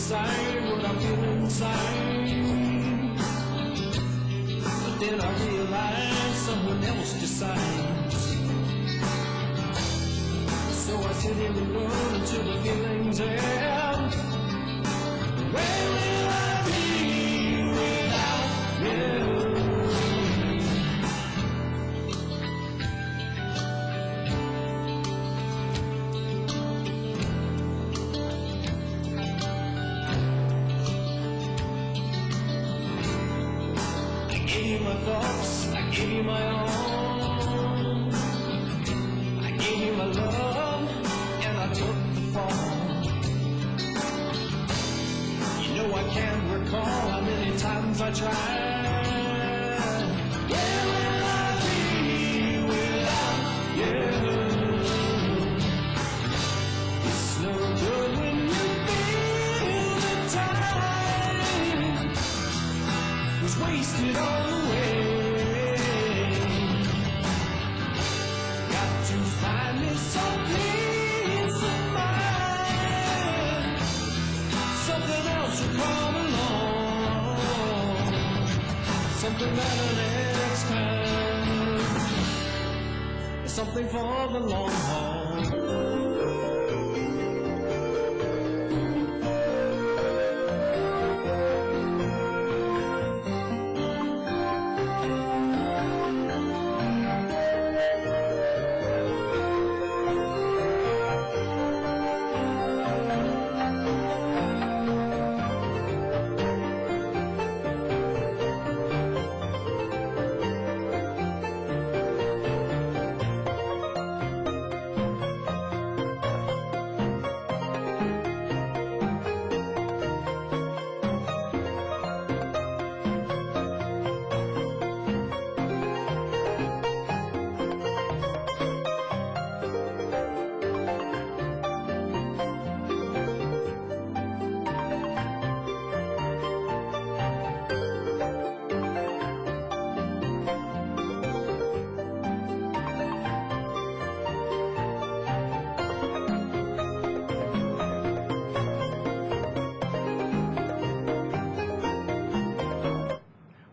decide what I feel inside. But then I realize someone else decides. So I sit here alone until the feelings end. Where will I be without you? I gave you my thoughts, I gave you my all. I gave you my love, and I took the fall. You know I can't recall how many times I tried. Where will I be without you? It's no good when you feel the time is wasted on the way. Got to find me some peace of mind. Something else will come along. Something better next time. Something for the long haul.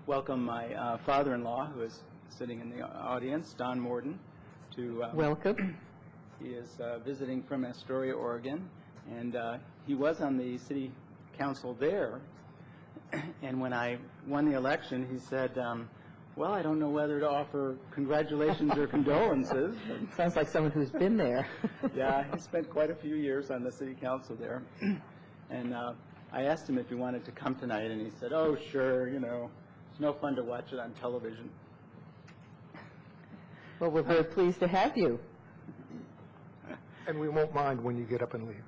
Welcome my father-in-law, who is sitting in the audience, Don Morden. Welcome. He is visiting from Astoria, Oregon, and he was on the city council there. And when I won the election, he said, well, I don't know whether to offer congratulations or condolences. Sounds like someone who's been there. Yeah, he spent quite a few years on the city council there. And I asked him if he wanted to come tonight, and he said, oh, sure, you know. It's no fun to watch it on television. Well, we're very pleased to have you. And we won't mind when you get up and leave.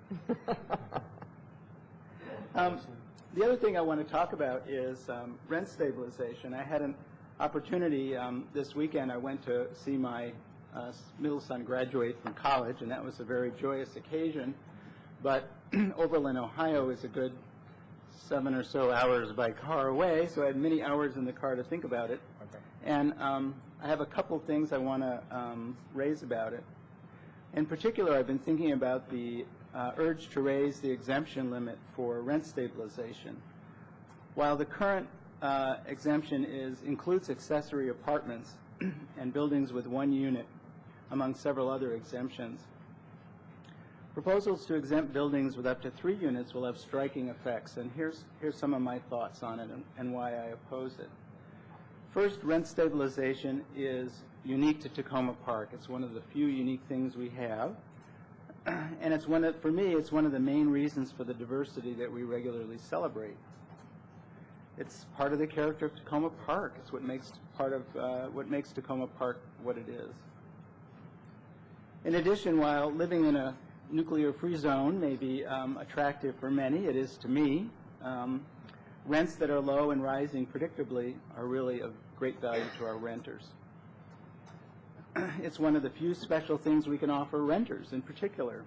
The other thing I want to talk about is rent stabilization. I had an opportunity this weekend. I went to see my middle son graduate from college, and that was a very joyous occasion. But Oberlin, Ohio is a good 7 or so hours by car away, so I had many hours in the car to think about it. Okay. And I have a couple things I want to raise about it. In particular, I've been thinking about the urge to raise the exemption limit for rent stabilization. While the current exemption includes accessory apartments and buildings with one unit, among several other exemptions, proposals to exempt buildings with up to 3 units will have striking effects, and here's some of my thoughts on it and why I oppose it. First, rent stabilization is unique to Tacoma Park. It's one of the few unique things we have, and for me, it's one of the main reasons for the diversity that we regularly celebrate. It's part of the character of Tacoma Park. It's what makes Tacoma Park what it is. In addition, while living in a nuclear-free zone may be attractive for many, it is to me. Rents that are low and rising predictably are really of great value to our renters. It's one of the few special things we can offer renters in particular.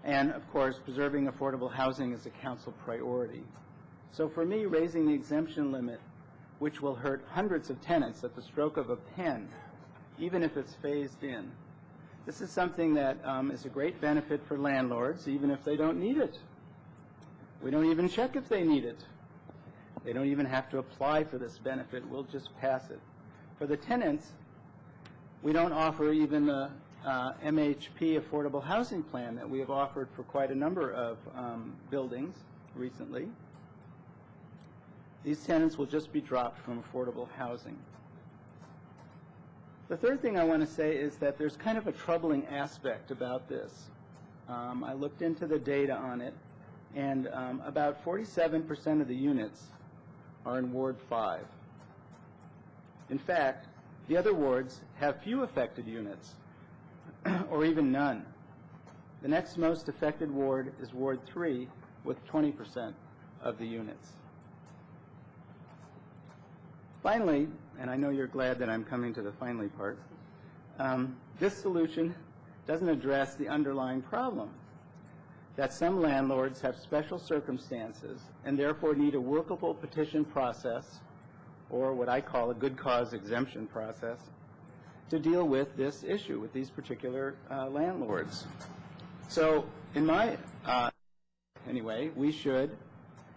And, of course, preserving affordable housing is a council priority. So for me, raising the exemption limit, which will hurt hundreds of tenants at the stroke of a pen, even if it's phased in, this is something that is a great benefit for landlords, even if they don't need it. We don't even check if they need it. They don't even have to apply for this benefit. We'll just pass it. For the tenants, we don't offer even the MHP affordable housing plan that we have offered for quite a number of buildings recently. These tenants will just be dropped from affordable housing. The third thing I want to say is that there's kind of a troubling aspect about this. I looked into the data on it, and about 47% of the units are in Ward 5. In fact, the other wards have few affected units, or even none. The next most affected ward is Ward 3, with 20% of the units. Finally, and I know you're glad that I'm coming to the finally part, this solution doesn't address the underlying problem, that some landlords have special circumstances and therefore need a workable petition process, or what I call a good cause exemption process, to deal with this issue, with these particular landlords. So in my, anyway, we should,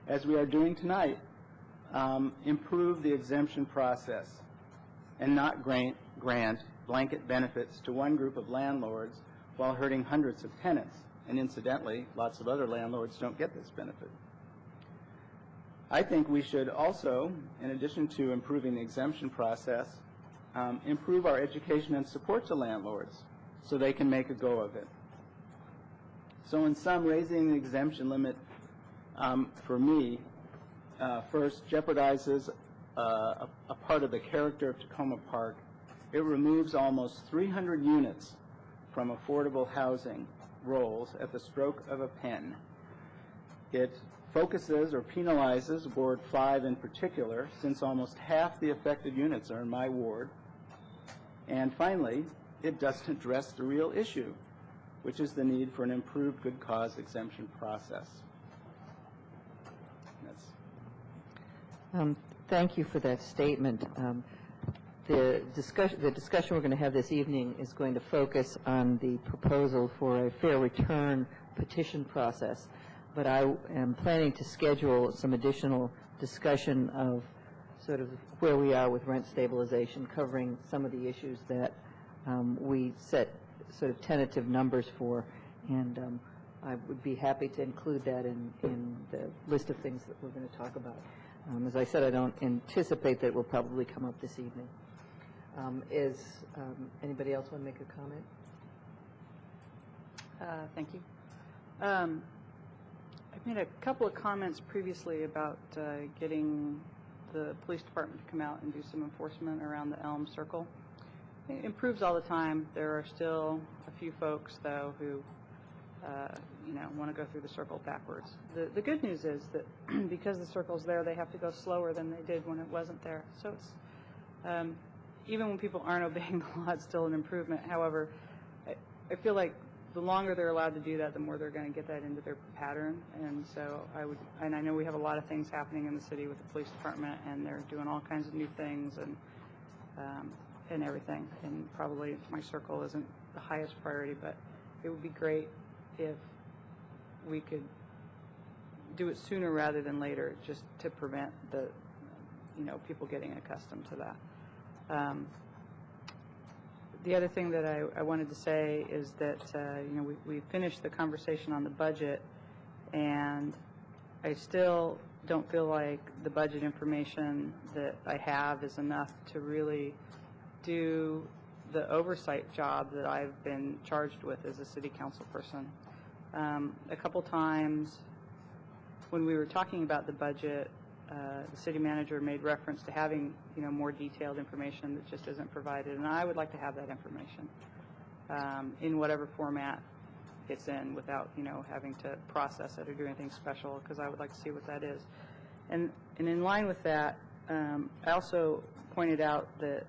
as we are doing tonight, improve the exemption process and not grant blanket benefits to one group of landlords while hurting hundreds of tenants. And incidentally, lots of other landlords don't get this benefit. I think we should also, in addition to improving the exemption process, improve our education and support to landlords so they can make a go of it. So in sum, raising the exemption limit for me first jeopardizes a part of the character of Tacoma Park. It removes almost 300 units from affordable housing rolls at the stroke of a pen. It focuses or penalizes Ward 5 in particular, since almost half the affected units are in my ward. And finally, it doesn't address the real issue, which is the need for an improved good cause exemption process. Thank you for that statement. The discussion we're going to have this evening is going to focus on the proposal for a fair return petition process, but I am planning to schedule some additional discussion of sort of where we are with rent stabilization, covering some of the issues that we set sort of tentative numbers for, and I would be happy to include that in the list of things that we're going to talk about. As I said, I don't anticipate that it will probably come up this evening. Anybody else want to make a comment? Thank you. I've made a couple of comments previously about getting the police department to come out and do some enforcement around the Elm Circle. It improves all the time. There are still a few folks, though, who want to go through the circle backwards. The good news is that because the circle's there, they have to go slower than they did when it wasn't there. So it's even when people aren't obeying the law, it's still an improvement. However, I feel like the longer they're allowed to do that, the more they're going to get that into their pattern. And so I know we have a lot of things happening in the city with the police department, and they're doing all kinds of new things and everything. And probably my circle isn't the highest priority, but it would be great if we could do it sooner rather than later, just to prevent the, people getting accustomed to that. The other thing that I wanted to say is that, we finished the conversation on the budget, and I still don't feel like the budget information that I have is enough to really do the oversight job that I've been charged with as a city council person. A couple times when we were talking about the budget, the city manager made reference to having, more detailed information that just isn't provided, and I would like to have that information in whatever format it's in, without, having to process it or do anything special, because I would like to see what that is. And in line with that, I also pointed out that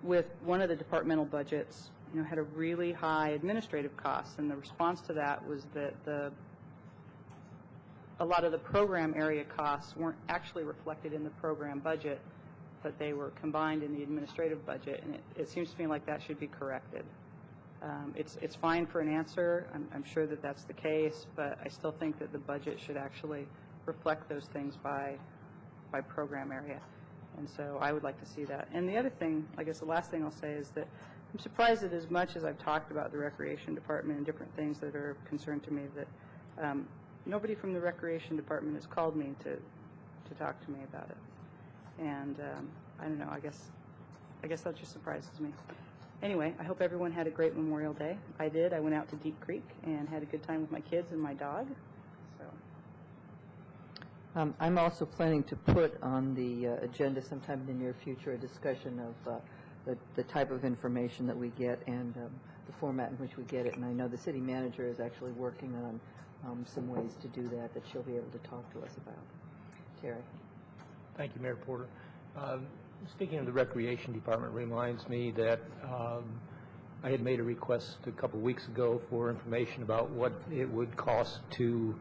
with one of the departmental budgets, had a really high administrative costs, and the response to that was that a lot of the program area costs weren't actually reflected in the program budget, but they were combined in the administrative budget, and it seems to me like that should be corrected. It's fine for an answer. I'm sure that that's the case, but I still think that the budget should actually reflect those things by program area. And so I would like to see that. And the other thing, I guess the last thing I'll say is that I'm surprised that as much as I've talked about the Recreation Department and different things that are of concern to me, that nobody from the Recreation Department has called me to talk to me about it. And I don't know, I guess that just surprises me. Anyway, I hope everyone had a great Memorial Day. I did. I went out to Deep Creek and had a good time with my kids and my dog. So. I'm also planning to put on the agenda sometime in the near future a discussion of the type of information that we get and the format in which we get it. And I know the city manager is actually working on some ways to do that she'll be able to talk to us about. Terry. Thank you, Mayor Porter. Speaking of the Recreation Department reminds me that I had made a request a couple weeks ago for information about what it would cost to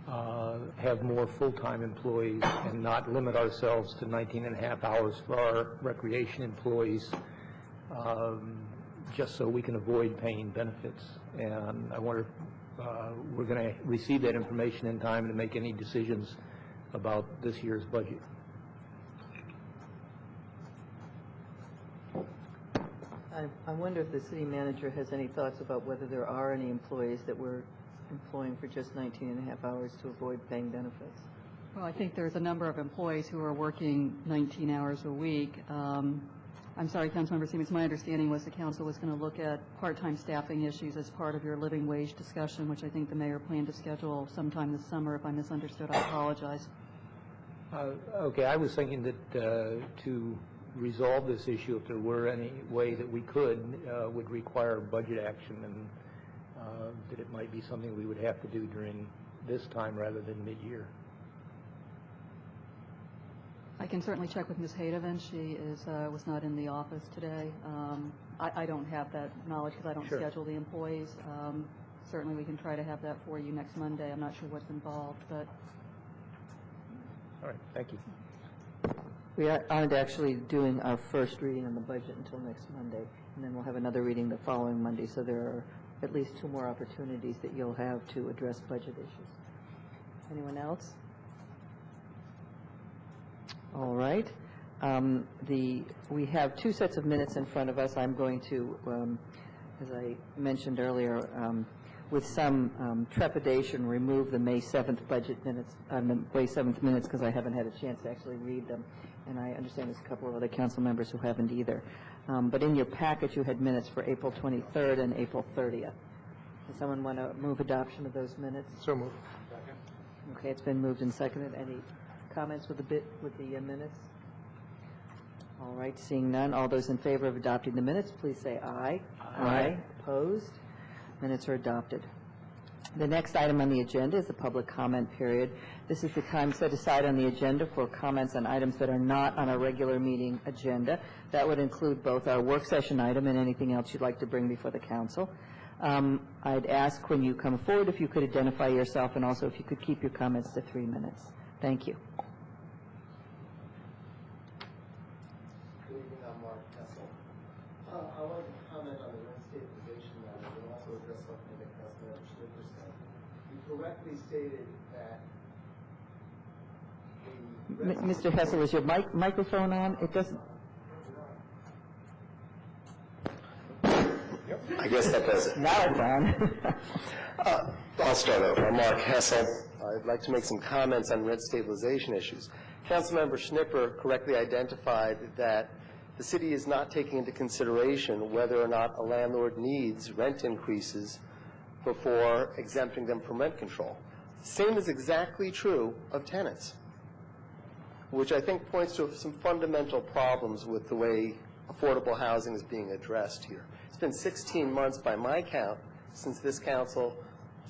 have more full-time employees and not limit ourselves to 19 and a half hours for our recreation employees, just so we can avoid paying benefits. And I wonder if we're going to receive that information in time to make any decisions about this year's budget. I wonder if the city manager has any thoughts about whether there are any employees that we're employing for just 19 and a half hours to avoid paying benefits. Well, I think there's a number of employees who are working 19 hours a week. I'm sorry, Councilmember Siemens, my understanding was the council was going to look at part-time staffing issues as part of your living wage discussion, which I think the mayor planned to schedule sometime this summer. If I misunderstood, I apologize. Okay, I was thinking that to resolve this issue, if there were any way that we could, would require budget action, and that it might be something we would have to do during this time rather than mid-year. I can certainly check with Ms. Hadovan. She was not in the office today. I don't have that knowledge because I don't schedule the employees. Certainly we can try to have that for you next Monday. I'm not sure what's involved, but... All right, thank you. We aren't actually doing our first reading on the budget until next Monday, and then we'll have another reading the following Monday, so there are at least 2 more opportunities that you'll have to address budget issues. Anyone else? All right. We have 2 sets of minutes in front of us. I'm going to, as I mentioned earlier, with some trepidation, remove the May 7th budget minutes, the May 7th minutes, because I haven't had a chance to actually read them, and I understand there's a couple of other council members who haven't either. But in your packet, you had minutes for April 23rd and April 30th. Does someone want to move adoption of those minutes? So moved. Okay, it's been moved and seconded. Any comments with the minutes? All right, seeing none, all those in favor of adopting the minutes, please say aye. Aye. Opposed? Minutes are adopted. The next item on the agenda is the public comment period. This is the time set aside on the agenda for comments on items that are not on our regular meeting agenda. That would include both our work session item and anything else you'd like to bring before the council. I'd ask when you come forward if you could identify yourself and also if you could keep your comments to 3 minutes. Thank you. Good evening, I'm Mark Kessel. I wanted to comment on the rent stabilization matter and also address something that Councilmember Schnipper said. You correctly stated that Mr. Hessel, is your microphone on? It doesn't. I guess that does it. Now it's on. I'll start over. I'm Mark Hessel. I'd like to make some comments on rent stabilization issues. Councilmember Schnipper correctly identified that the city is not taking into consideration whether or not a landlord needs rent increases before exempting them from rent control. The same is exactly true of tenants, which I think points to some fundamental problems with the way affordable housing is being addressed here. It's been 16 months by my count since this council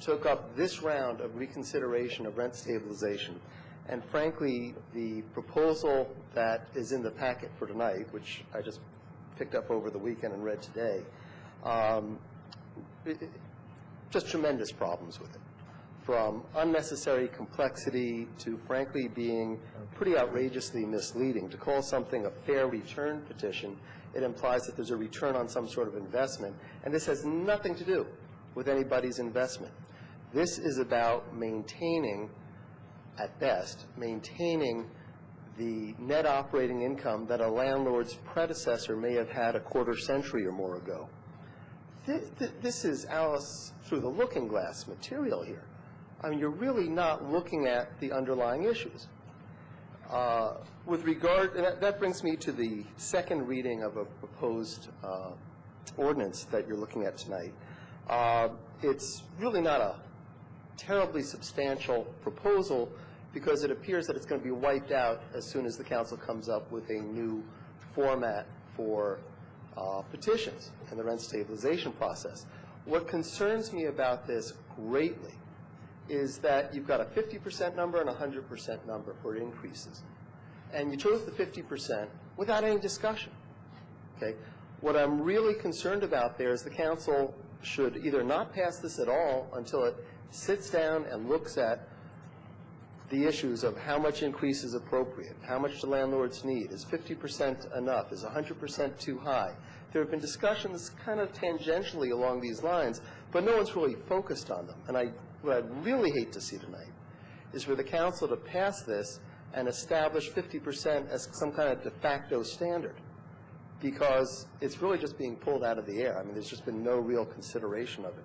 took up this round of reconsideration of rent stabilization. And frankly, the proposal that is in the packet for tonight, which I just picked up over the weekend and read today, just tremendous problems with it. From unnecessary complexity to frankly being pretty outrageously misleading. To call something a fair return petition It implies that there's a return on some sort of investment, and this has nothing to do with anybody's investment. This is about maintaining, at best, maintaining the net operating income that a landlord's predecessor may have had a quarter century or more ago. This is Alice through the looking glass material here. I mean, you're really not looking at the underlying issues. With regard, and that brings me to the second reading of a proposed ordinance that you're looking at tonight. It's really not a terribly substantial proposal because it appears that it's going to be wiped out as soon as the council comes up with a new format for petitions in the rent stabilization process. What concerns me about this greatly is that you've got a 50% number and a 100% number for increases. And you chose the 50% without any discussion. Okay? What I'm really concerned about there is the council should either not pass this at all until it sits down and looks at the issues of how much increase is appropriate, how much do landlords need, is 50% enough, is 100% too high. There have been discussions kind of tangentially along these lines, but no one's really focused on them. And what I'd really hate to see tonight is for the council to pass this and establish 50% as some kind of de facto standard, because it's really just being pulled out of the air. I mean, there's just been no real consideration of it.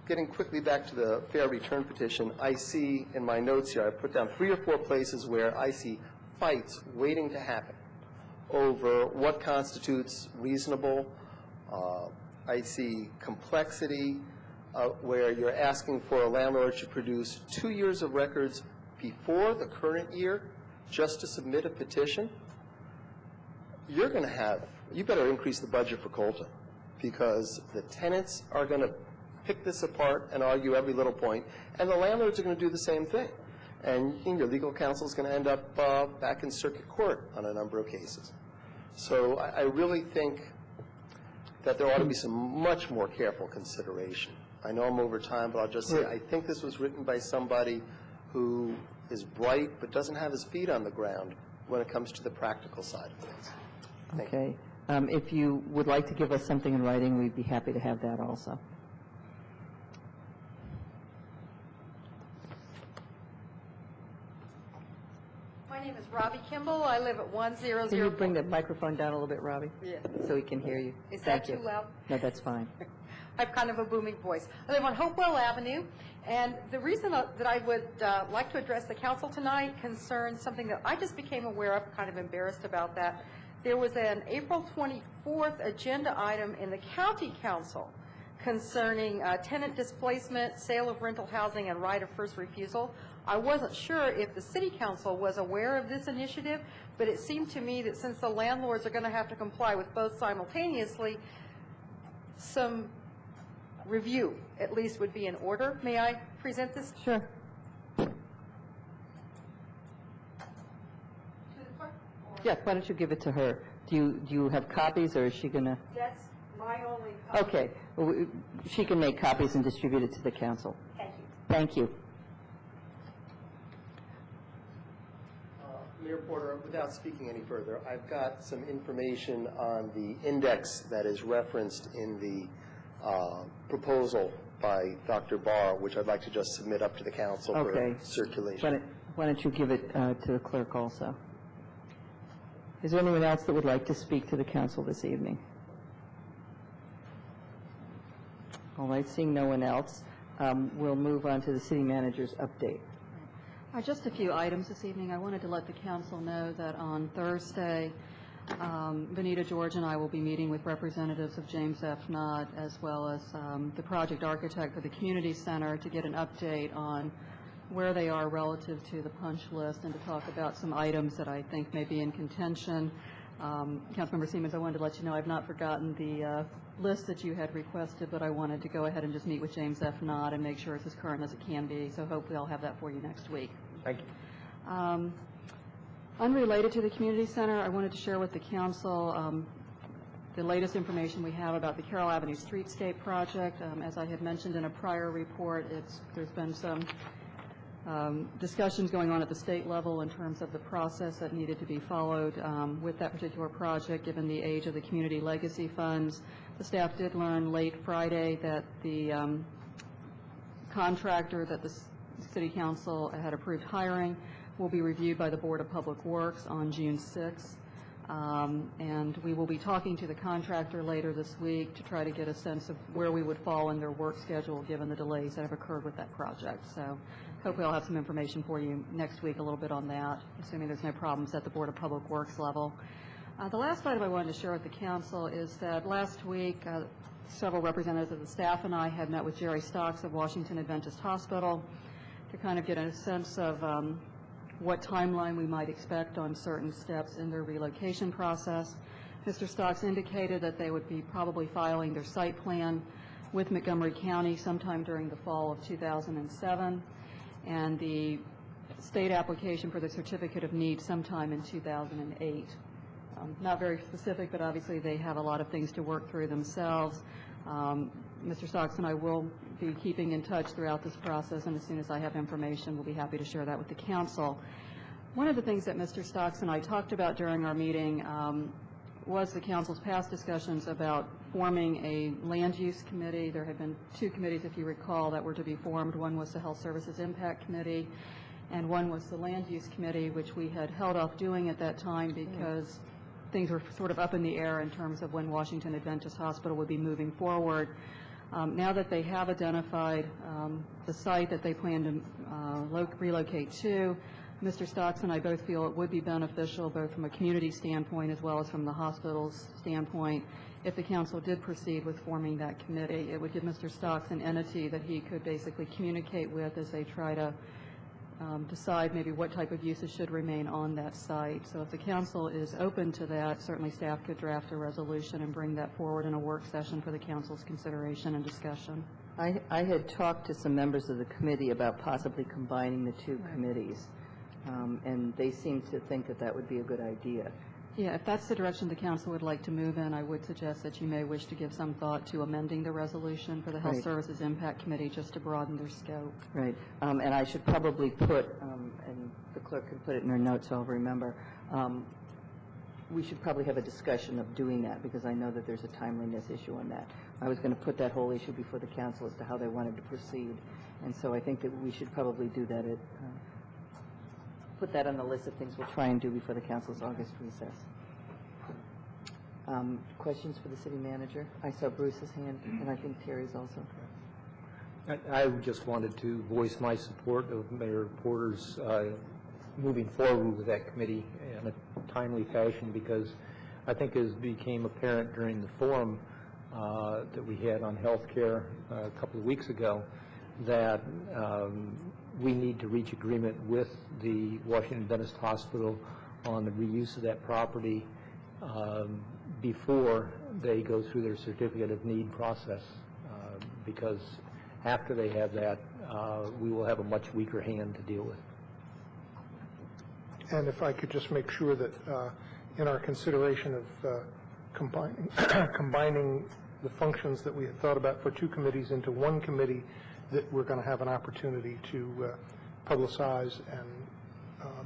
Getting quickly back to the fair return petition, I see in my notes here, I put down 3 or 4 places where I see fights waiting to happen over what constitutes reasonable. I see complexity where you're asking for a landlord to produce 2 years of records before the current year just to submit a petition. You're going to have, you better increase the budget for Colton, because the tenants are going to pick this apart and argue every little point, and the landlords are going to do the same thing. And your legal counsel is going to end up back in circuit court on a number of cases. So I really think that there ought to be some much more careful consideration. I know I'm over time, but I'll just say I think this was written by somebody who is bright but doesn't have his feet on the ground when it comes to the practical side of things. Thank you. Okay. If you would like to give us something in writing, we'd be happy to have that also. My name is Robbie Kimball. I live at 100. Can you bring the microphone down a little bit, Robbie? Yeah. So we can hear you. Is Thank that you. too loud? No, that's fine. I have kind of a booming voice. I live on Hopewell Avenue, and the reason that I would like to address the council tonight concerns something that I just became aware of, kind of embarrassed about that. There was an April 24th agenda item in the county council concerning tenant displacement, sale of rental housing, and right of first refusal. I wasn't sure if the city council was aware of this initiative, but it seemed to me that since the landlords are going to have to comply with both simultaneously, some review at least would be in order. May I present this? Sure. To the clerk? Yeah, why don't you give it to her? Do you have copies, or is she going to? That's my only copy. Okay. Well, she can make copies and distribute it to the council. Thank you. Thank you. Mayor Porter, without speaking any further, I've got some information on the index that is referenced in the proposal by Dr. Barr, which I'd like to just submit up to the council Okay. for circulation. Why don't you give it to the clerk also? Is there anyone else that would like to speak to the council this evening? All right, seeing no one else, we'll move on to the city manager's update. Just a few items this evening. I wanted to let the council know that on Thursday, Benita George and I will be meeting with representatives of James F. Knott as well as the project architect for the community center to get an update on where they are relative to the punch list and to talk about some items that I think may be in contention. Councilmember Siemens, I wanted to let you know I've not forgotten the list that you had requested, but I wanted to go ahead and just meet with James F. Knott and make sure it's as current as it can be. So hopefully I'll have that for you next week. Thank you. Unrelated to the community center, I wanted to share with the council the latest information we have about the Carroll Avenue Streetscape project. As I had mentioned in a prior report, there's been some discussions going on at the state level in terms of the process that needed to be followed with that particular project, given the age of the community legacy funds. The staff did learn late Friday that the contractor that the City Council had approved hiring will be reviewed by the Board of Public Works on June 6th. And we will be talking to the contractor later this week to try to get a sense of where we would fall in their work schedule given the delays that have occurred with that project. So hopefully I'll have some information for you next week, a little bit on that, assuming there's no problems at the Board of Public Works level. The last item I wanted to share with the council is that last week several representatives of the staff and I had met with Jerry Stocks of Washington Adventist Hospital to kind of get a sense of what timeline we might expect on certain steps in their relocation process. Mr. Stocks indicated that they would be probably filing their site plan with Montgomery County sometime during the fall of 2007, and the state application for the certificate of need sometime in 2008. Not very specific, but obviously they have a lot of things to work through themselves. Mr. Stocks and I will be keeping in touch throughout this process, and as soon as I have information, we'll be happy to share that with the council. One of the things that Mr. Stocks and I talked about during our meeting was the council's past discussions about forming a land use committee. There had been two committees, if you recall, that were to be formed. One was the Health Services Impact Committee, and one was the Land Use Committee, which we had held off doing at that time because things were sort of up in the air in terms of when Washington Adventist Hospital would be moving forward. Now that they have identified the site that they plan to relocate to, Mr. Stocks and I both feel it would be beneficial, both from a community standpoint as well as from the hospital's standpoint, if the council did proceed with forming that committee. It would give Mr. Stocks an entity that he could basically communicate with as they try to decide maybe what type of uses should remain on that site. So if the council is open to that, certainly staff could draft a resolution and bring that forward in a work session for the council's consideration and discussion. I had talked to some members of the committee about possibly combining the two committees, and they seem to think that that would be a good idea. Yeah, if that's the direction the council would like to move in, I would suggest that you may wish to give some thought to amending the resolution for the Health Services Impact Committee just to broaden their scope. Right. And I should probably put, and the clerk can put it in her notes so I'll remember, we should probably have a discussion of doing that because I know that there's a timeliness issue on that. I was going to put that whole issue before the council as to how they wanted to proceed, and so I think that we should probably do that at put that on the list of things we'll try and do before the council's August recess. Questions for the city manager? I saw Bruce's hand, and I think Terry's also. I just wanted to voice my support of Mayor Porter's moving forward with that committee in a timely fashion, because I think as became apparent during the forum that we had on health care a couple of weeks ago, that we need to reach agreement with the Washington Adventist Hospital on the reuse of that property before they go through their certificate of need process, because after they have that, we will have a much weaker hand to deal with. And if I could just make sure that in our consideration of combining the functions that we had thought about for two committees into one committee, that we're going to have an opportunity to publicize and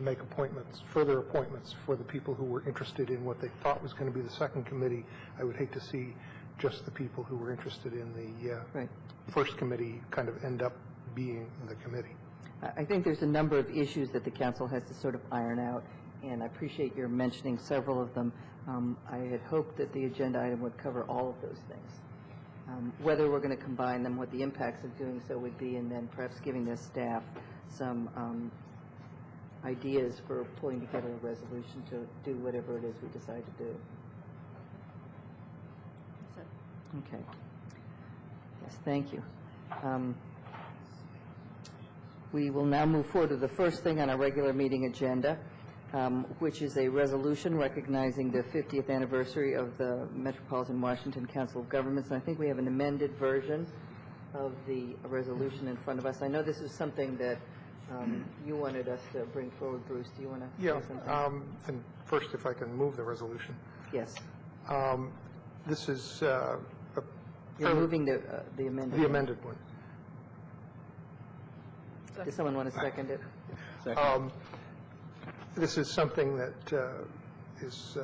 make appointments, further appointments for the people who were interested in what they thought was going to be the second committee. I would hate to see just the people who were interested in the first committee kind of end up being the committee. I think there's a number of issues that the council has to sort of iron out, and I appreciate your mentioning several of them. I had hoped that the agenda item would cover all of those things. Whether we're going to combine them, what the impacts of doing so would be, and then perhaps giving the staff some ideas for pulling together a resolution to do whatever it is we decide to do. Okay. Yes, thank you. We will now move forward to the first thing on our regular meeting agenda, which is a resolution recognizing the 50th anniversary of the Metropolitan Washington Council of Governments. And I think we have an amended version of the resolution in front of us. I know this is something that you wanted us to bring forward, Bruce. Do you want to say something? And first, if I can move the resolution. Yes. This is You're moving the amended the amended one. Does someone want to second it? This is something that is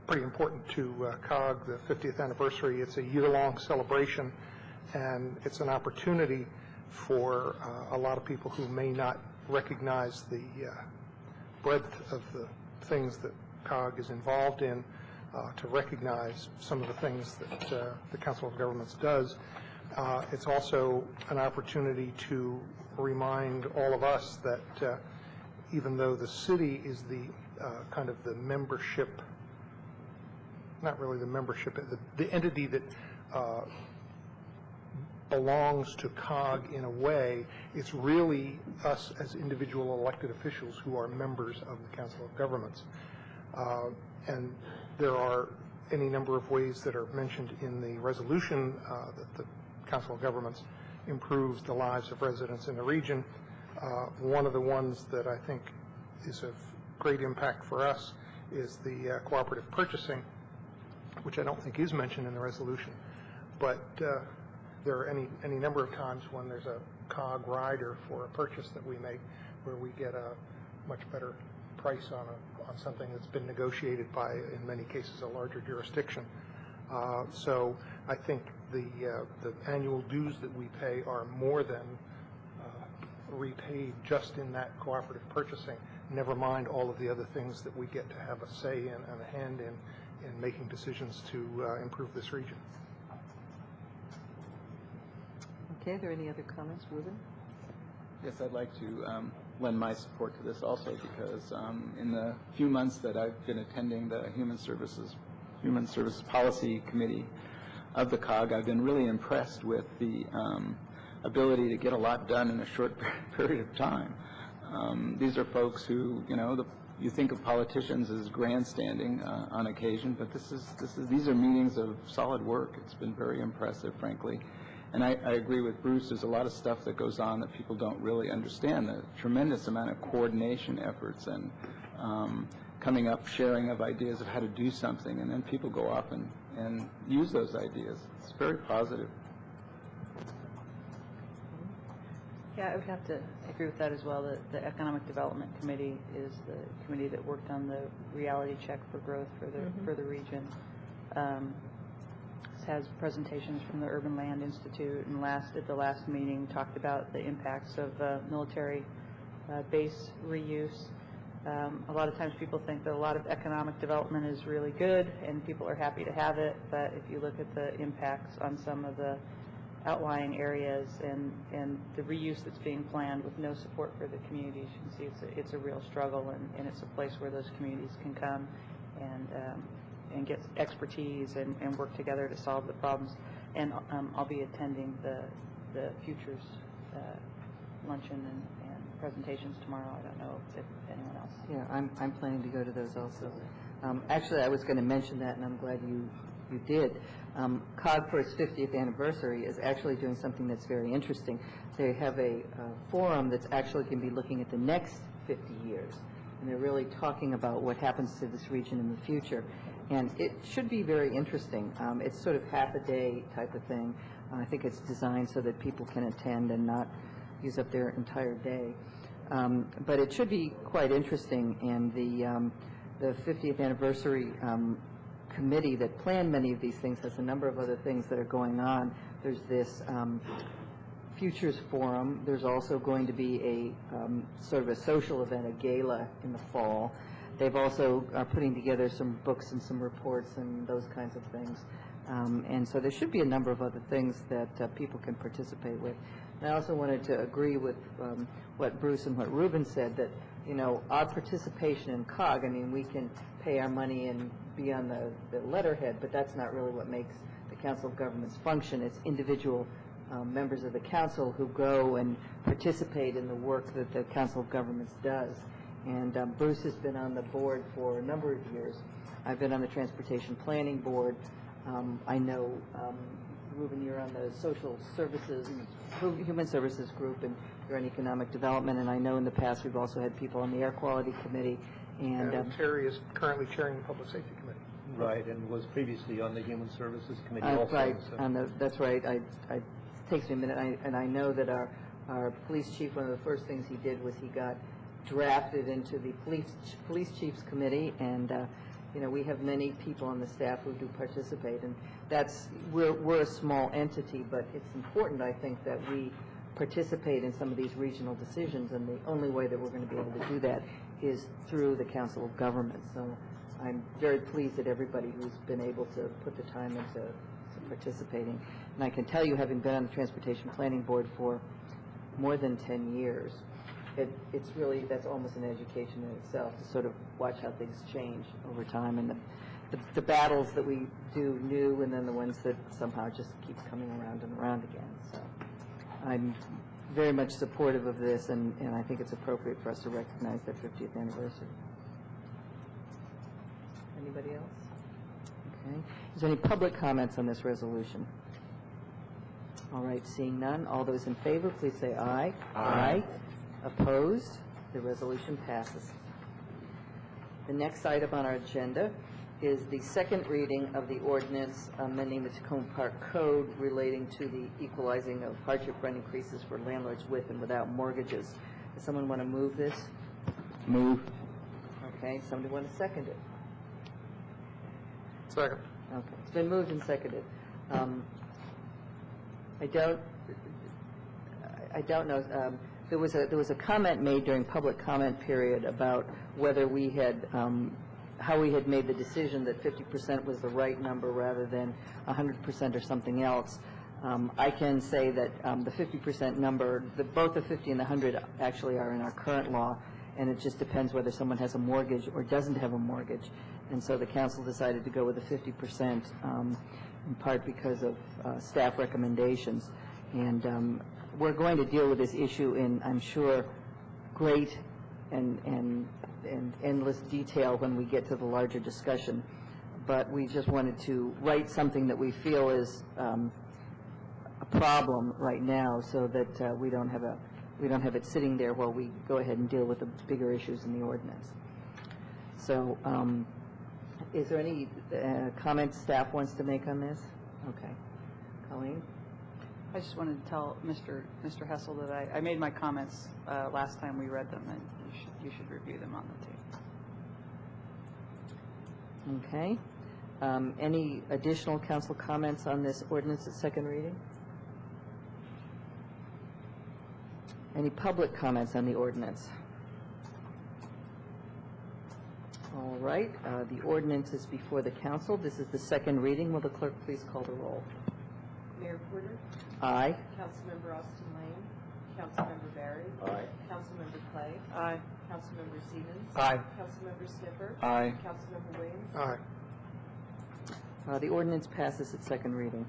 pretty important to COG, the 50th anniversary. It's a year-long celebration, and it's an opportunity for a lot of people who may not recognize the breadth of the things that COG is involved in to recognize some of the things that the Council of Governments does. It's also an opportunity to remind all of us that even though the city is the kind of the membership, not really the membership, the entity that belongs to COG in a way, it's really us as individual elected officials who are members of the Council of Governments. And there are any number of ways that are mentioned in the resolution that the Council of Governments improves the lives of residents in the region. One of the ones that I think is of great impact for us is the cooperative purchasing, which I don't think is mentioned in the resolution. But there are any number of times when there's a COG rider for a purchase that we make where we get a much better price on something that's been negotiated by, in many cases, a larger jurisdiction. So I think the annual dues that we pay are more than repaid just in that cooperative purchasing, never mind all of the other things that we get to have a say in and a hand in making decisions to improve this region. Okay, are there any other comments, Ruben? Yes, I'd like to lend my support to this also because in the few months that I've been attending the Human Services Policy Committee of the COG, I've been really impressed with the ability to get a lot done in a short period of time. These are folks who, you think of politicians as grandstanding on occasion, but these are meetings of solid work. It's been very impressive, frankly. And I agree with Bruce, there's a lot of stuff that goes on that people don't really understand, the tremendous amount of coordination efforts and coming up, sharing of ideas of how to do something, and then people go off and use those ideas. It's very positive. Yeah, I would have to agree with that as well. The Economic Development Committee is the committee that worked on the reality check for growth for the region. Has presentations from the Urban Land Institute, and at the last meeting talked about the impacts of military base reuse. A lot of times people think that a lot of economic development is really good and people are happy to have it, but if you look at the impacts on some of the outlying areas and the reuse that's being planned with no support for the communities, you can see it's a real struggle, and it's a place where those communities can come and get expertise and work together to solve the problems. And I'll be attending the Futures luncheon and presentations tomorrow. I don't know if anyone else. Yeah, I'm planning to go to those also. Actually, I was going to mention that, and I'm glad you did. COG for its 50th anniversary is actually doing something that's very interesting. They have a forum that's actually going to be looking at the next 50 years, and they're really talking about what happens to this region in the future. And it should be very interesting. It's sort of half a day type of thing. I think it's designed so that people can attend and not use up their entire day. But it should be quite interesting. And the 50th anniversary committee that planned many of these things has a number of other things that are going on. There's this Futures Forum. There's also going to be a sort of a social event, a gala in the fall. They've also are putting together some books and some reports and those kinds of things. And so there should be a number of other things that people can participate with. And I also wanted to agree with what Bruce and what Ruben said, that, our participation in COG, we can pay our money and be on the letterhead, but that's not really what makes the Council of Governments function. It's individual members of the Council who go and participate in the work that the Council of Governments does. And Bruce has been on the board for a number of years. I've been on the Transportation Planning Board. I know, Ruben, you're on the Social Services and Human Services Group, and you're on Economic Development. And I know in the past we've also had people on the Air Quality Committee. And Terry is currently chairing the Public Safety Committee. Right, and was previously on the Human Services Committee also. Right, So. that's right. It takes me a minute. And I know that our our police chief, one of the first things he did was he got drafted into the police chiefs committee, and we have many people on the staff who do participate, and we're a small entity, but it's important, I think, that we participate in some of these regional decisions, and the only way that we're going to be able to do that is through the Council of Government. So I'm very pleased that everybody who's been able to put the time into participating. And I can tell you, having been on the Transportation Planning Board for more than 10 years, it's really, that's almost an education in itself to sort of watch how things change over time, and the battles that we do new, and then the ones that somehow just keeps coming around and around again. So I'm very much supportive of this, and I think it's appropriate for us to recognize that 50th anniversary. Anybody else? Okay. Is there any public comments on this resolution? All right, seeing none, all those in favor, please say aye. Aye. Opposed? The resolution passes. The next item on our agenda is the second reading of the ordinance amending the Tacoma Park Code relating to the equalizing of hardship rent increases for landlords with and without mortgages. Does someone want to move this? Move. Okay, somebody want to second it? Second. Okay, it's been moved and seconded. I don't know. There was a comment made during public comment period about whether we had how we had made the decision that 50% was the right number rather than 100% or something else. I can say that the 50% number, both the 50 and the 100 actually are in our current law, and it just depends whether someone has a mortgage or doesn't have a mortgage. And so the council decided to go with the 50%, in part because of staff recommendations. And we're going to deal with this issue in, I'm sure, great and endless detail when we get to the larger discussion. But we just wanted to write something that we feel is a problem right now, so that we don't have it sitting there while we go ahead and deal with the bigger issues in the ordinance. So, is there any comments staff wants to make on this? Okay, Colleen. I just wanted to tell Mr. Hessel that I made my comments last time we read them, and you should review them on the tape. Okay. Any additional council comments on this ordinance at second reading? Any public comments on the ordinance? All right. The ordinance is before the council. This is the second reading. Will the clerk please call the roll? Mayor Porter? Aye. Councilmember Austin Lane? Councilmember Barry? Aye. Councilmember Clay? Aye. Councilmember Siemens? Aye. Councilmember Sniffer? Aye. Councilmember Williams? Aye. The ordinance passes at second reading.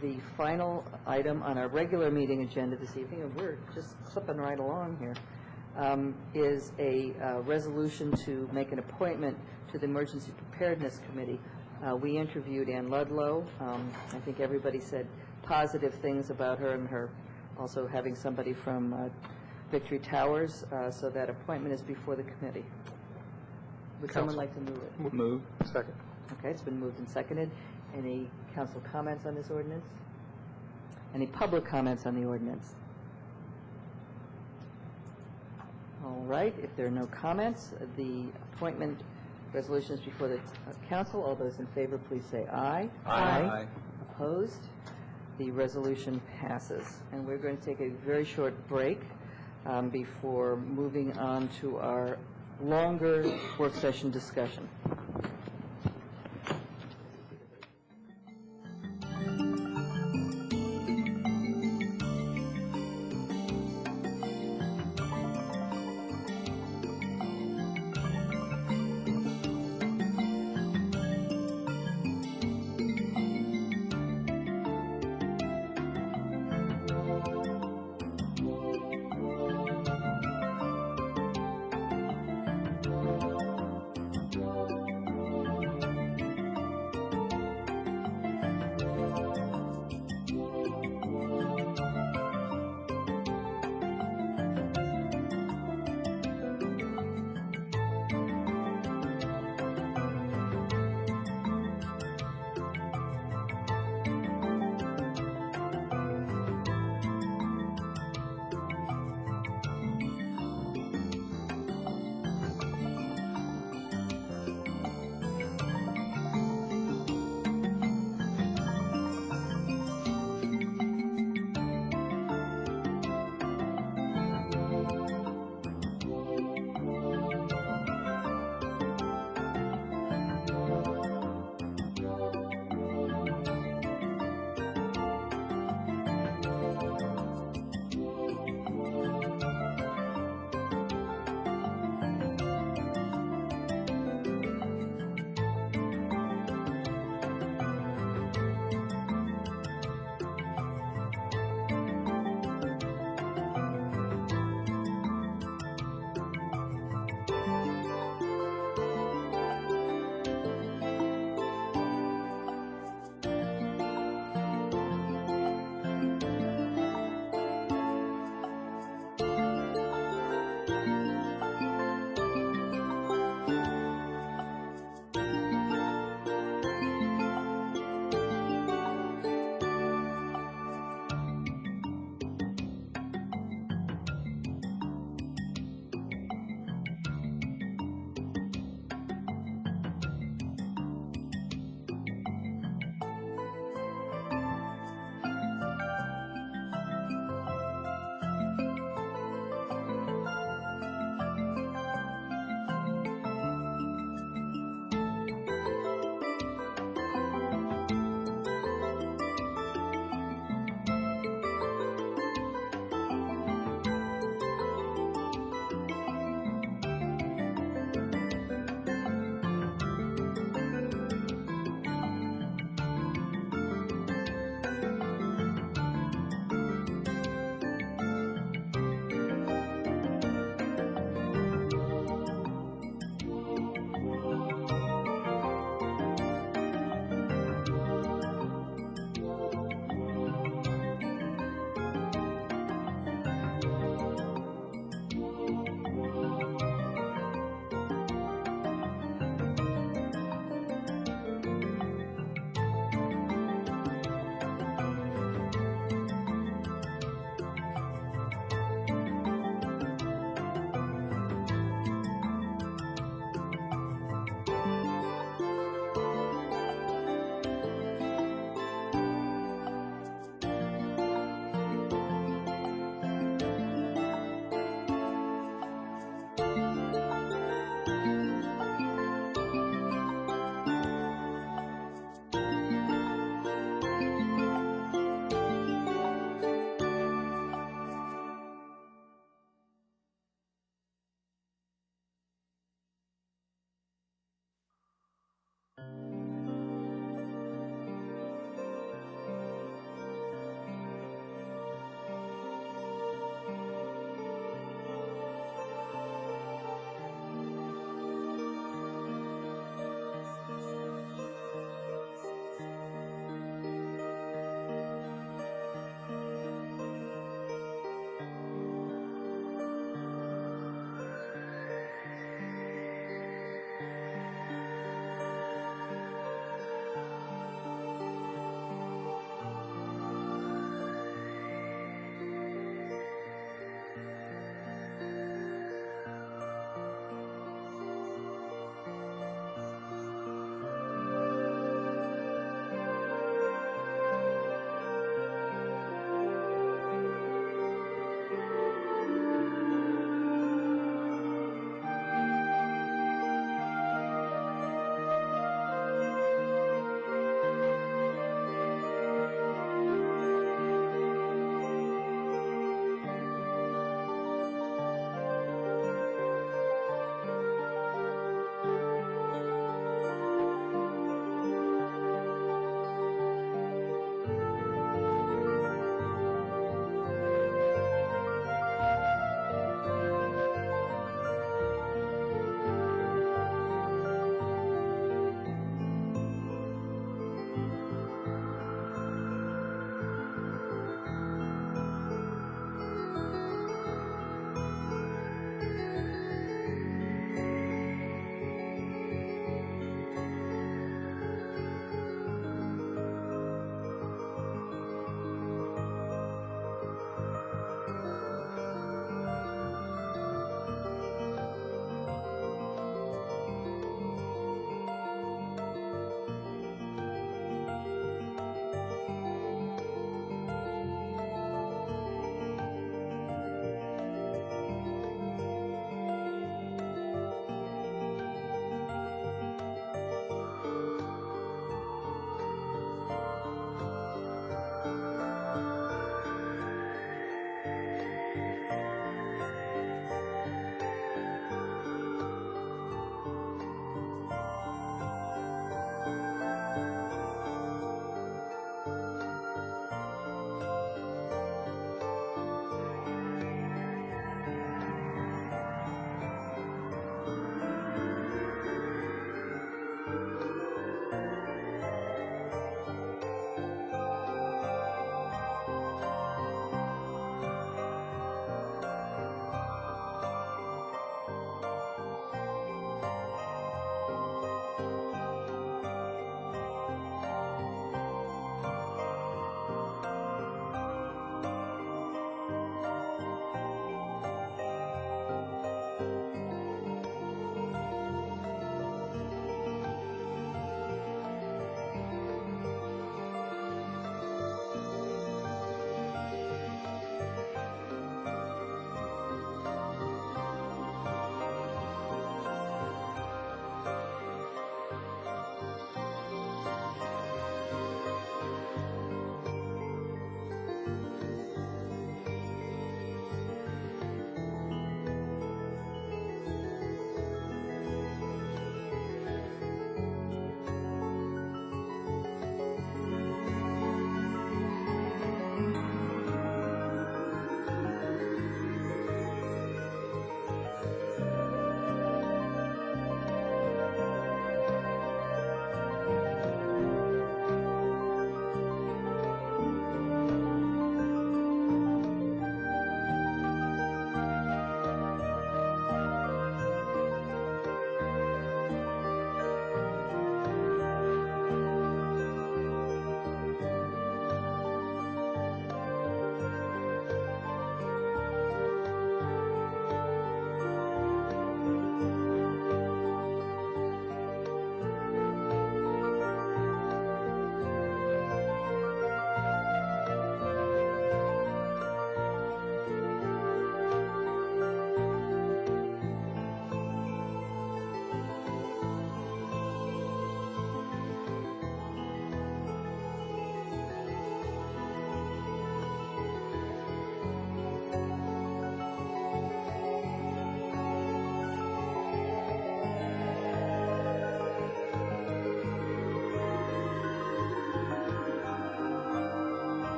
The final item on our regular meeting agenda this evening, and we're just clipping right along here, is a resolution to make an appointment to the Emergency Preparedness Committee. We interviewed Ann Ludlow. I think everybody said positive things about her, and her also having somebody from Victory Towers, so that appointment is before the committee. Would someone like to move it? Move. Second. Okay, it's been moved and seconded. Any council comments on this ordinance? Any public comments on the ordinance? All right, if there are no comments, the appointment resolution is before the council. All those in favor, please say aye. Aye. Opposed? The resolution passes. And we're going to take a very short break before moving on to our longer work session discussion.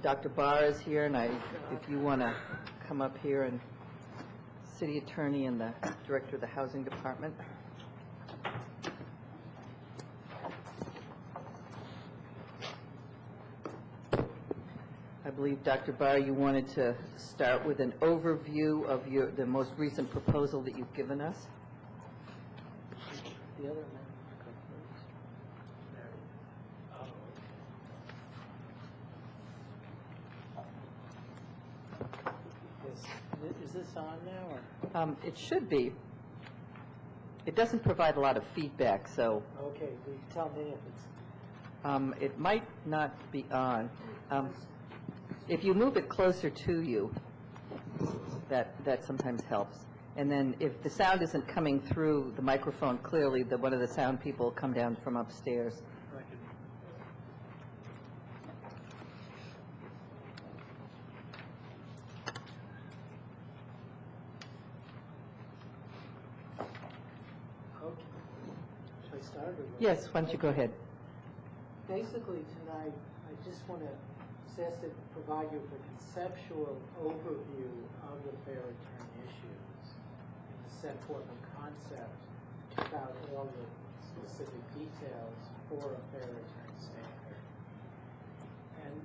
Dr. Barr is here, and if you want to come up here, and City Attorney and the Director of the Housing Department. I believe, Dr. Barr, you wanted to start with an overview of the most recent proposal that you've given us. The other one. Is this on now, or? It should be. It doesn't provide a lot of feedback, so Okay, will you tell me if it's, it might not be on. If you move it closer to you, that sometimes helps. And then if the sound isn't coming through the microphone clearly, one of the sound people will come down from upstairs. okay. Should I start or? Yes, why don't you go ahead? Basically, tonight, I just want to ask to provide you with a conceptual overview of the fair return issues and to set forth a concept about all the specific details for a fair return standard. And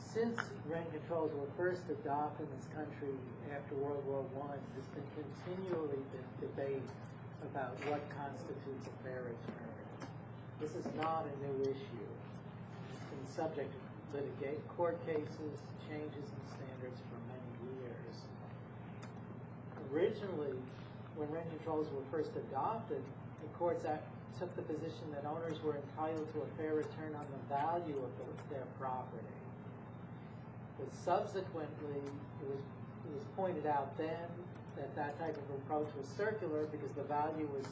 since rent controls were first adopted in this country after World War I, there's been continually debate about what constitutes a fair return. This is not a new issue. It's been subject to court cases, changes in standards for many years. Originally, when rent controls were first adopted, the courts took the position that owners were entitled to a fair return on the value of their property. But subsequently, it was pointed out then that that type of approach was circular because the value was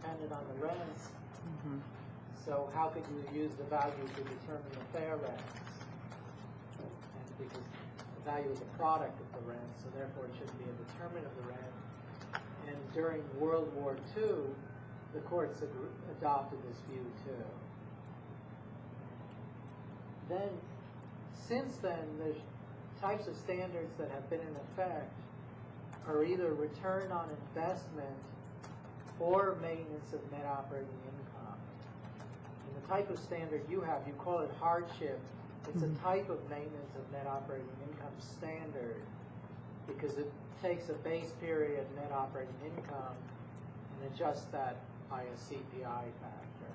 dependent on the rents. Mm-hmm. So how could you use the value to determine the fair rents? And because the value is a product of the rent, so therefore it shouldn't be a determinant of the rent. And during World War II, the courts adopted this view too. Then, since then, the types of standards that have been in effect are either return on investment or maintenance of net operating income. And the type of standard you have, you call it hardship. It's a type of maintenance of net operating income standard because it takes a base period net operating income and adjusts that by a CPI factor.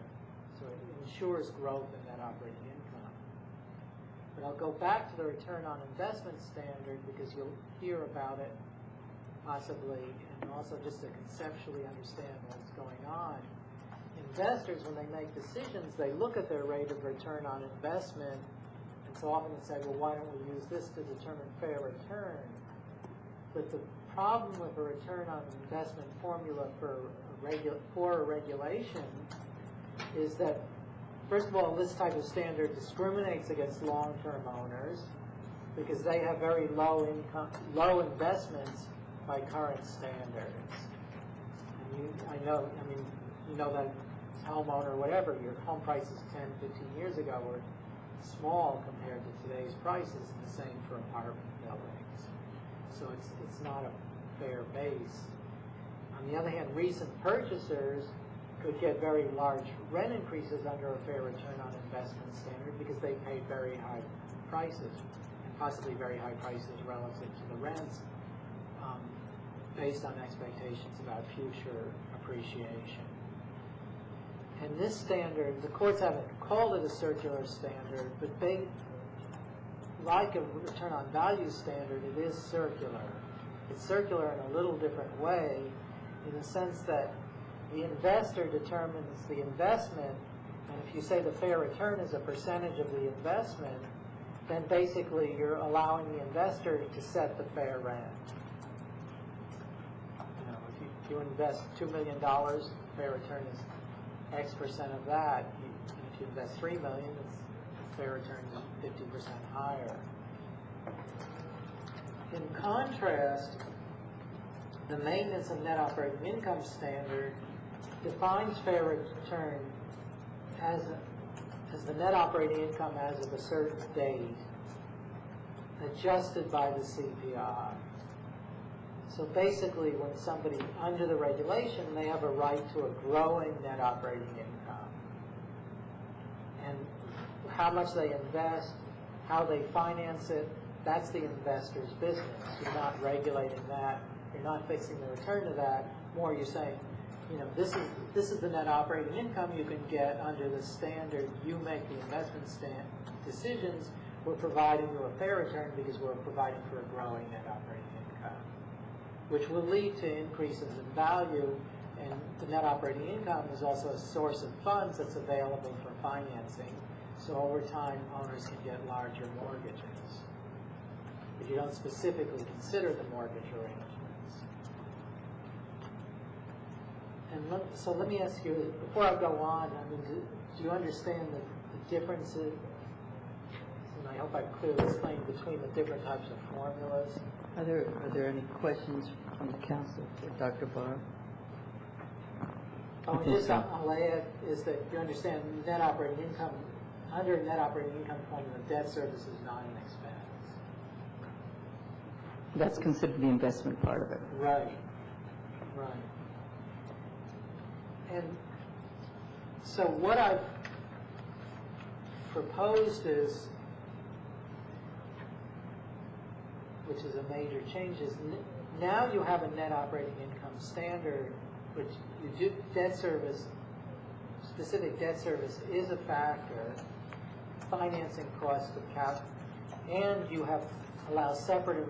So it ensures growth in net operating income. But I'll go back to the return on investment standard because you'll hear about it possibly, and also just to conceptually understand what's going on. Investors, when they make decisions, they look at their rate of return on investment, and so often they say, well, why don't we use this to determine fair return? But the problem with a return on investment formula for a regulation is that, first of all, this type of standard discriminates against long-term owners because they have very low investments by current standards. And you know that homeowner, whatever, your home prices 10, 15 years ago were small compared to today's prices, and the same for apartment buildings. So it's not a fair base. On the other hand, recent purchasers could get very large rent increases under a fair return on investment standard because they paid very high prices, and possibly very high prices relative to the rents, based on expectations about future appreciation. And this standard, the courts haven't called it a circular standard, but they, like a return on value standard, it is circular. It's circular in a little different way, in the sense that the investor determines the investment, and if you say the fair return is a percentage of the investment, then basically you're allowing the investor to set the fair rent. You know, if you invest $2 million, fair return is X percent of that. And if you invest $3 million, the fair return is 50% higher. In contrast, the maintenance of net operating income standard defines fair return as as the net operating income as of a certain date, adjusted by the CPI. So basically, when somebody, under the regulation, they have a right to a growing net operating income. And how much they invest, how they finance it, that's the investor's business. You're not regulating that. You're not fixing the return to that. More, you're saying, this is the net operating income you can get under the standard. You make the investment decisions. We're providing you a fair return because we're providing for a growing net operating income, which will lead to increases in value. And the net operating income is also a source of funds that's available for financing. So over time, owners can get larger mortgages. But you don't specifically consider the mortgage arrangements. And so let me ask you, before I go on, do you understand the differences, and I hope I've clearly explained, between the different types of formulas? Are there any questions from the council for Dr. Barr? I'll add is that you understand net operating income, under net operating income formula, debt service is not an expense. That's considered the investment part of it. Right. And so what I've proposed is, which is a major change, is now you have a net operating income standard, which you do debt service, specific debt service is a factor, financing cost of capital, and you have allow separate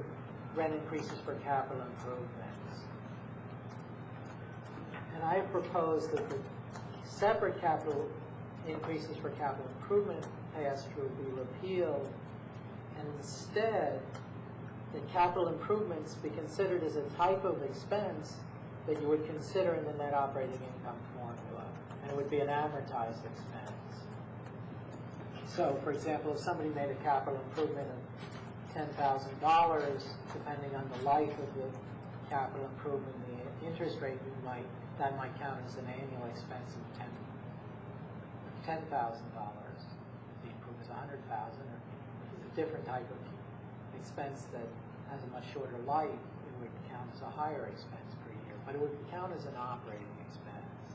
rent increases for capital improvements. And I propose that the separate capital increases for capital improvement pass-through be repealed, and instead that capital improvements be considered as a type of expense that you would consider in the net operating income formula, and it would be an amortized expense. So, for example, if somebody made a capital improvement of $10,000, depending on the life of the capital improvement, the interest rate that might count as an annual expense of $10,000. The improvement's $100,000, or a different type of expense that has a much shorter life, it would count as a higher expense per year, but it would count as an operating expense.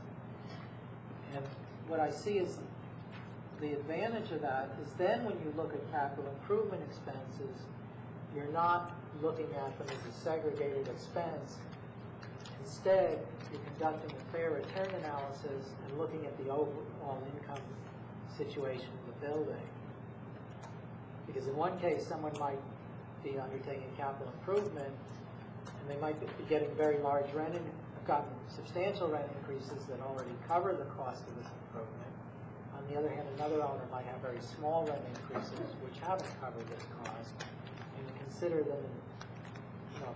And what I see is the advantage of that is then when you look at capital improvement expenses, you're not looking at them as a segregated expense. Instead, you're conducting a fair return analysis and looking at the overall income situation of the building. Because in one case, someone might be undertaking capital improvement, and they might be getting very large rent, gotten substantial rent increases that already cover the cost of this improvement. On the other hand, another owner might have very small rent increases which haven't covered this cost, and to consider them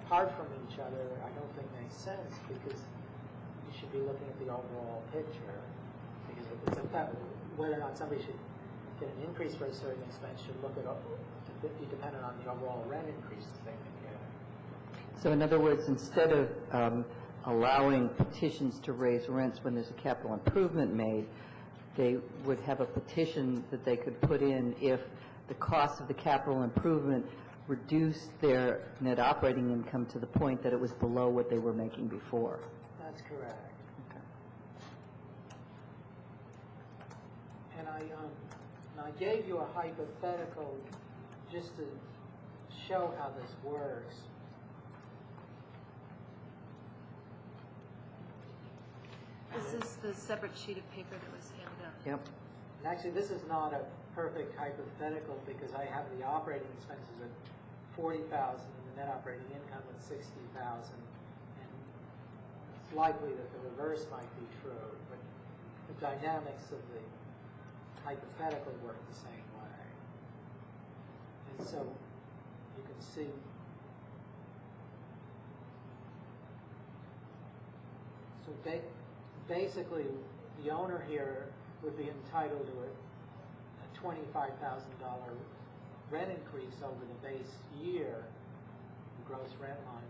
apart from each other, I don't think makes sense, because you should be looking at the overall picture. Because it's whether or not somebody should get an increase for a certain expense should be dependent on the overall rent increases they can get. So in other words, instead of allowing petitions to raise rents when there's a capital improvement made, they would have a petition that they could put in if the cost of the capital improvement reduced their net operating income to the point that it was below what they were making before. That's correct. Okay. And I gave you a hypothetical just to show how this works. Is this the separate sheet of paper that was handed out? Yep. And actually, this is not a perfect hypothetical because I have the operating expenses at $40,000 and the net operating income at $60,000, and it's likely that the reverse might be true, but the dynamics of the hypothetical work the same way. And so you can see basically the owner here would be entitled to a $25,000 rent increase over the base year, the gross rent line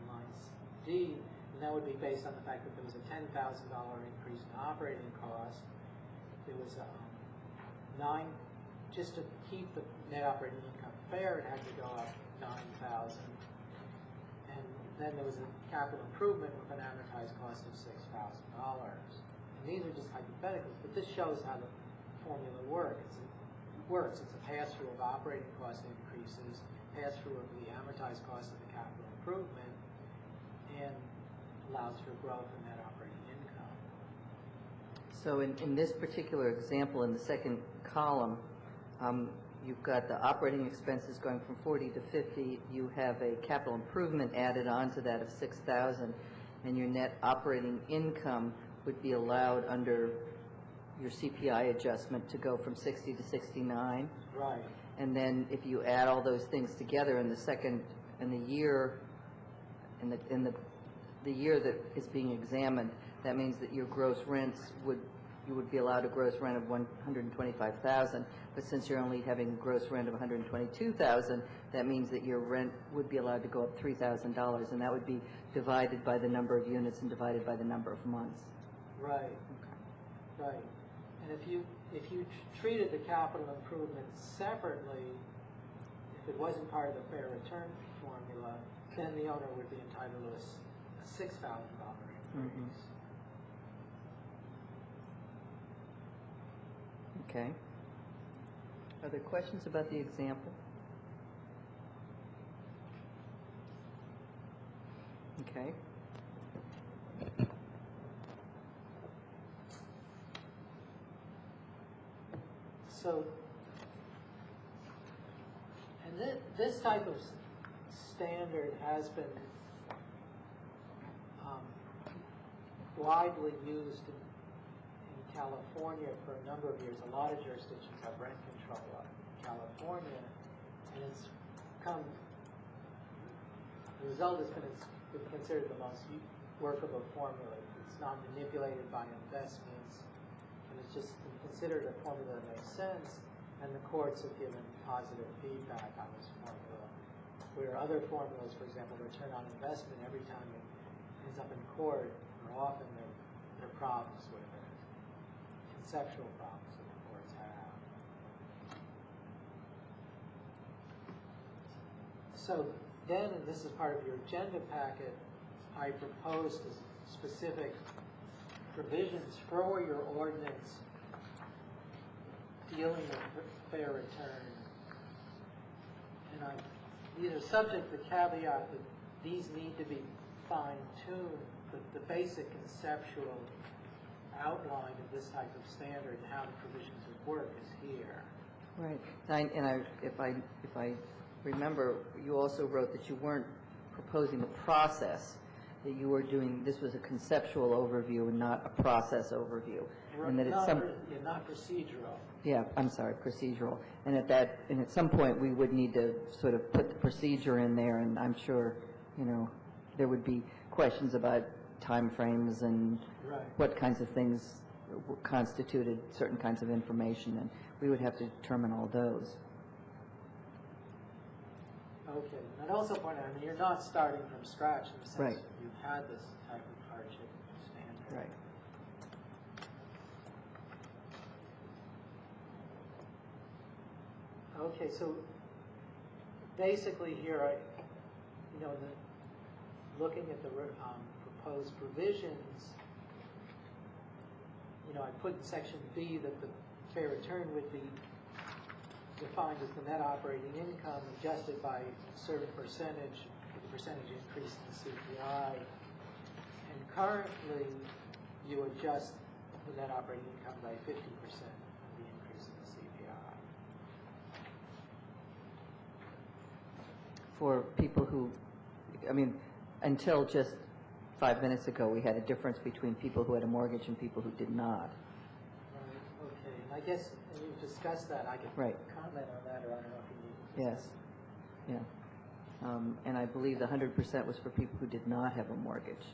D, and that would be based on the fact that there was a $10,000 increase in operating cost. There was a $9,000 just to keep the net operating income fair, it had to go up 9,000. And then there was a capital improvement with an amortized cost of $6,000. And these are just hypotheticals, but this shows how the formula works. It's a pass-through of operating cost increases, pass-through of the amortized cost of the capital improvement, and allows for growth in net operating income. So in this particular example, in the second column, you've got the operating expenses going from 40 to 50. You have a capital improvement added on to that of 6,000, and your net operating income would be allowed under your CPI adjustment to go from 60 to 69. Right. And then if you add all those things together in the second, in the year, the year that is being examined, that means that your gross rents you would be allowed a gross rent of 125,000. But since you're only having a gross rent of 122,000, that means that your rent would be allowed to go up $3,000, and that would be divided by the number of units and divided by the number of months. Right. Right. And if you treated the capital improvement separately, if it wasn't part of the fair return formula, then the owner would be entitled to a $6,000 increase. Okay. Are there questions about the example? Okay. So, and this type of standard has been widely used in California for a number of years. A lot of jurisdictions have rent control in California, and it's come, the result has been it's been considered the most workable formula. It's not manipulated by investments, and it's just been considered a formula that makes sense, and the courts have given positive feedback on this formula. Where other formulas, for example, return on investment, every time it ends up in court, or often there are problems with it. Conceptual problems that the courts have. So then, and this is part of your agenda packet, I proposed specific provisions for your ordinance dealing with fair return. And these are subject to the caveat that these need to be fine-tuned, but the basic conceptual outline of this type of standard and how the provisions would work is here. Right. And if I remember, you also wrote that you weren't proposing a process, that you were doing, this was a conceptual overview and not a process overview. And that it's not procedural. Yeah, I'm sorry, procedural. And at some point, we would need to sort of put the procedure in there, and I'm sure, there would be questions about timeframes and what kinds of things constituted certain kinds of information, and we would have to determine all those. Okay, and I'd also point out, you're not starting from scratch in the sense that you've had this type of hardship standard. Right. Okay, so basically here, looking at the proposed provisions, I put in section B that the fair return would be defined as the net operating income adjusted by a certain percentage, the percentage increase in the CPI. And currently, you adjust the net operating income by 50% of the increase in the CPI. For people who, until just 5 minutes ago, we had a difference between people who had a mortgage and people who did not. Right, okay. And I guess, and you've discussed that, I can comment on that, or I don't know if you need to. Yes, yeah. And I believe the 100% was for people who did not have a mortgage.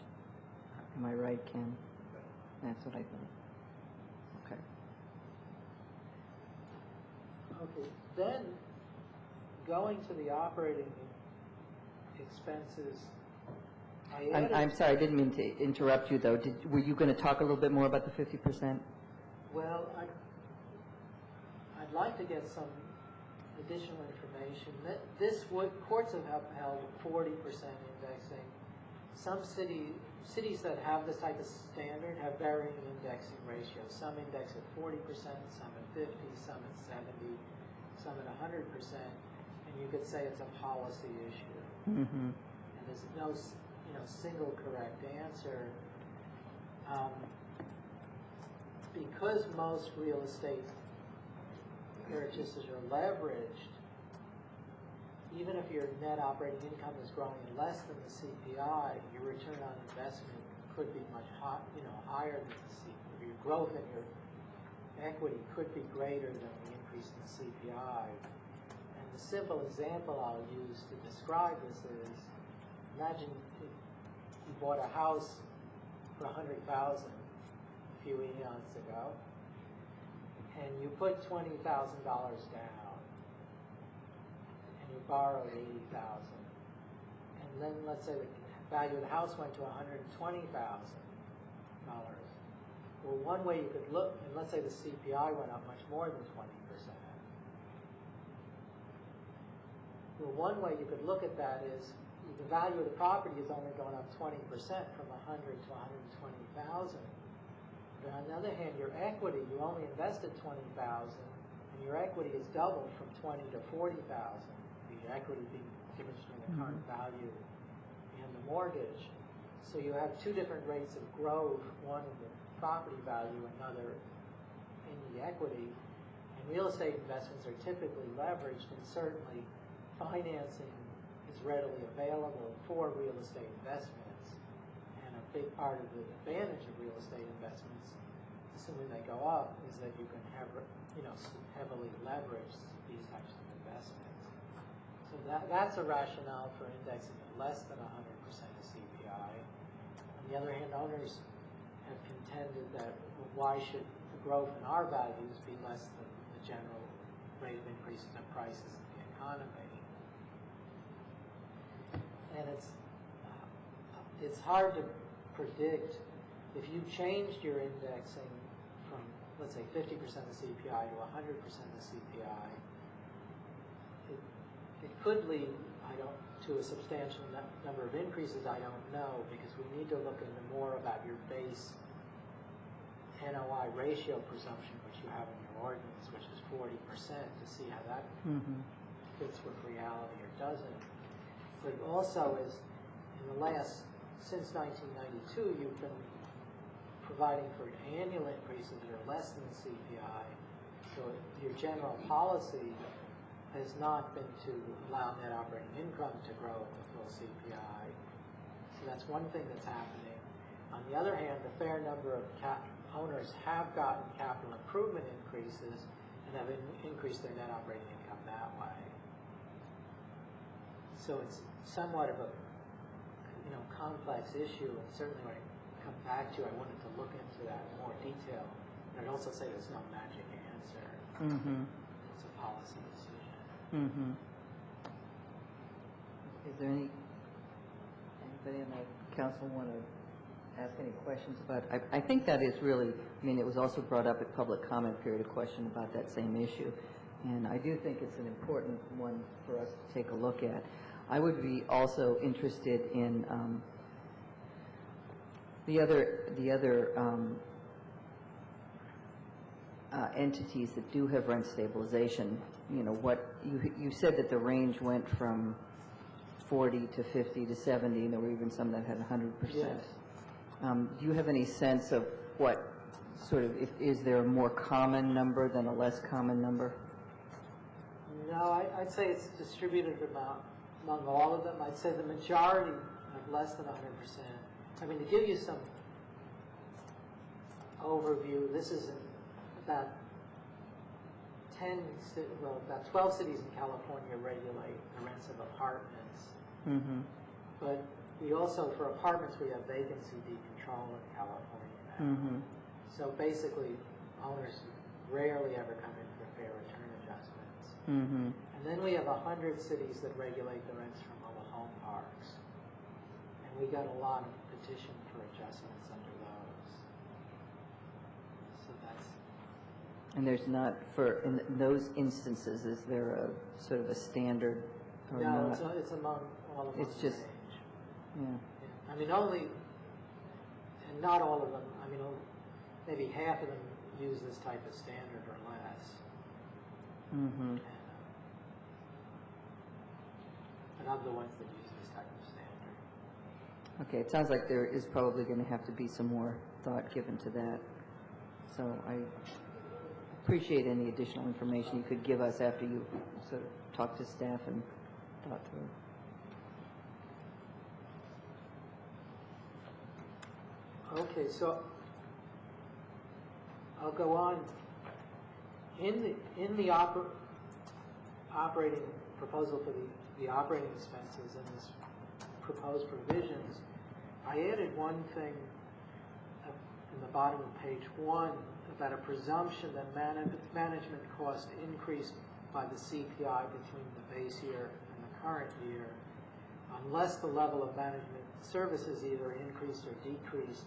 Am I right, Ken? That's what I think. Okay. Okay, then going to the operating expenses, I'm sorry, I didn't mean to interrupt you, though. Were you going to talk a little bit more about the 50%? Well, I I'd like to get some additional information. Courts have upheld 40% indexing. Some cities that have this type of standard have varying indexing ratios. Some index at 40%, some at 50, some at 70, some at 100%, and you could say it's a policy issue. Mm-hmm. And there's no, single correct answer. Because most real estate purchases are leveraged, even if your net operating income is growing less than the CPI, your return on investment could be much higher than the CPI. Your growth in your equity could be greater than the increase in the CPI. And the simple example I'll use to describe this is, imagine you bought a house for $100,000 a few eons ago, and you put $20,000 down, and you borrowed $80,000, and then let's say the value of the house went to $120,000. Well, one way you could look, and let's say the CPI went up much more than 20%. Well, one way you could look at that is the value of the property is only going up 20% from 100 to 120,000. But on the other hand, your equity, you only invested 20,000, and your equity is doubled from 20 to 40,000. The equity being imaged in the current value and the mortgage. So you have two different rates of growth, one in the property value, another in the equity. And real estate investments are typically leveraged, and certainly financing is readily available for real estate investments. And a big part of the advantage of real estate investments, assuming they go up, is that you can have, heavily leverage these types of investments. So that's a rationale for indexing at less than 100% of CPI. On the other hand, owners have contended that why should the growth in our values be less than the general rate of increases in prices in the economy? And it's hard to predict if you changed your indexing from, let's say, 50% of the CPI to 100% of the CPI. It could lead, to a substantial number of increases. I don't know, because we need to look into more about your base NOI ratio presumption, which you have in your ordinance, which is 40%, to see how that fits with reality or doesn't. But also is, since 1992, you've been providing for annual increases that are less than the CPI. So your general policy has not been to allow net operating income to grow at the full CPI. So that's one thing that's happening. On the other hand, a fair number of owners have gotten capital improvement increases and have increased their net operating income that way. So it's somewhat of a complex issue, and certainly when I come back to you, I wanted to look into that in more detail. And I'd also say there's no magic answer. It's a policy decision. Is there anybody in the council want to ask any questions about it? I think that is really, it was also brought up at public comment period, a question about that same issue. And I do think it's an important one for us to take a look at. I would be also interested in the other entities that do have rent stabilization. What you said that the range went from 40 to 50 to 70, and there were even some that had 100%. Yes. Do you have any sense of what sort of, is there a more common number than a less common number? No, I'd say it's distributed among all of them. I'd say the majority have less than 100%. To give you some overview, this is about 12 cities in California regulate the rents of apartments. But we also, for apartments, we have vacancy decontrol in California now. So basically, owners rarely ever come in for fair return adjustments. And then we have 100 cities that regulate the rents for mobile home parks. And we got a lot of petition for adjustments under those. So And there's not, in those instances, is there a sort of a standard or No, not? it's among all of them. It's just- Yeah. I mean, only, and not all of them, I mean, maybe half of them use this type of standard or less. Mm-hmm. And I'm the ones that use this type of standard. Okay, it sounds like there is probably going to have to be some more thought given to that. So I appreciate any additional information you could give us after you sort of talk to staff and thought through. Okay, so I'll go on. In the operating proposal for the operating expenses and this proposed provisions, I added one thing in the bottom of page 1 about a presumption that management cost increased by the CPI between the base year and the current year, unless the level of management services either increased or decreased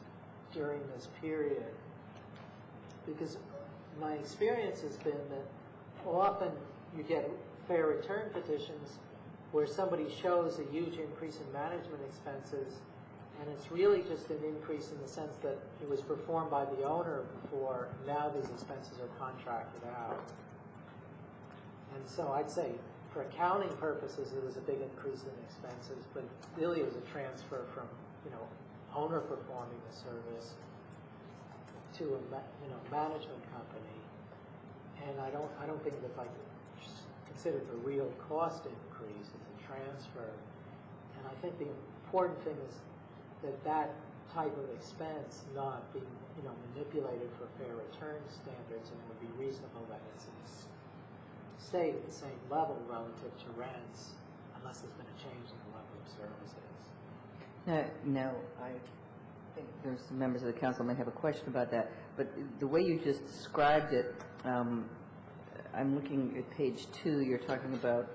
during this period. Because my experience has been that often you get fair return petitions where somebody shows a huge increase in management expenses, and it's really just an increase in the sense that it was performed by the owner before, now these expenses are contracted out. And so I'd say for accounting purposes it was a big increase in expenses, but really it was a transfer from, owner performing the service to a management company. And I don't think that like considered a real cost increase, it's a transfer. And I think the important thing is that type of expense not being manipulated for fair return standards, and it would be reasonable that it's stay at the same level relative to rents unless there's been a change in the level of services. Now, I think there's some members of the council may have a question about that, but the way you just described it, I'm looking at page 2, you're talking about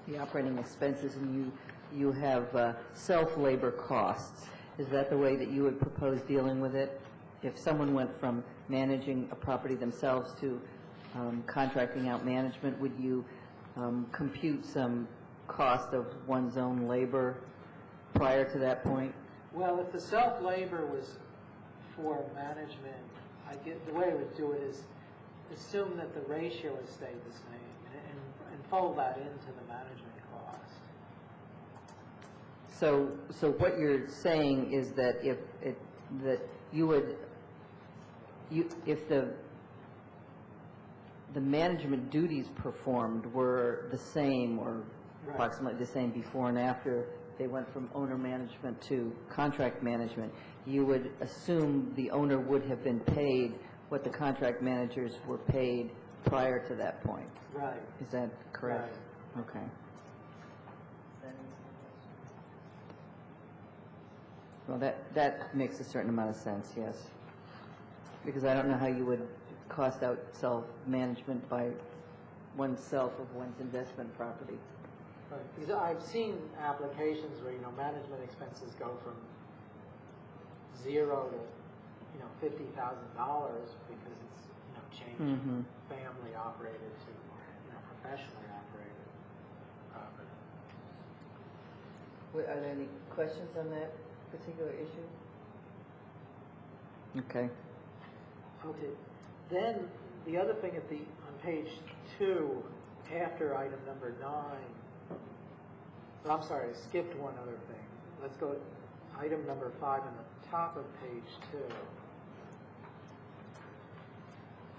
the operating expenses, and you have self-labor costs. Is that the way that you would propose dealing with it? If someone went from managing a property themselves to contracting out management, would you compute some cost of one's own labor prior to that point? Well, if the self-labor was for management, the way I would do it is assume that the ratio has stayed the same and fold that into the management cost. So what you're saying is that if the management duties performed were the same or approximately the same before and after they went from owner management to contract management, you would assume the owner would have been paid what the contract managers were paid prior to that point. Right. Is that correct? Right. Okay. Well, that makes a certain amount of sense, yes. Because I don't know how you would cost out self-management by oneself of one's investment property. Right. Because I've seen applications where, management expenses go from 0 to, $50,000 because it's, changed family operated to, professionally operated property. Are there any questions on that particular issue? Okay. Okay. Then the other thing on page 2, after item number 9, I'm sorry, I skipped one other thing. Let's go to item number 5 on the top of page 2.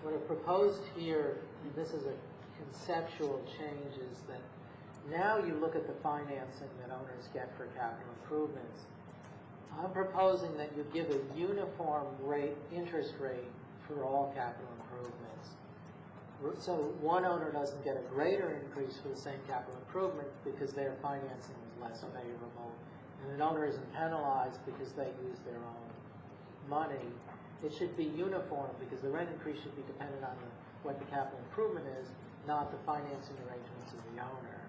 What I proposed here, and this is a conceptual change, is that now you look at the financing that owners get for capital improvements. I'm proposing that you give a uniform interest rate for all capital improvements. So one owner doesn't get a greater increase for the same capital improvement because their financing is less favorable, and an owner isn't penalized because they use their own money. It should be uniform because the rent increase should be dependent on what the capital improvement is, not the financing arrangements of the owner.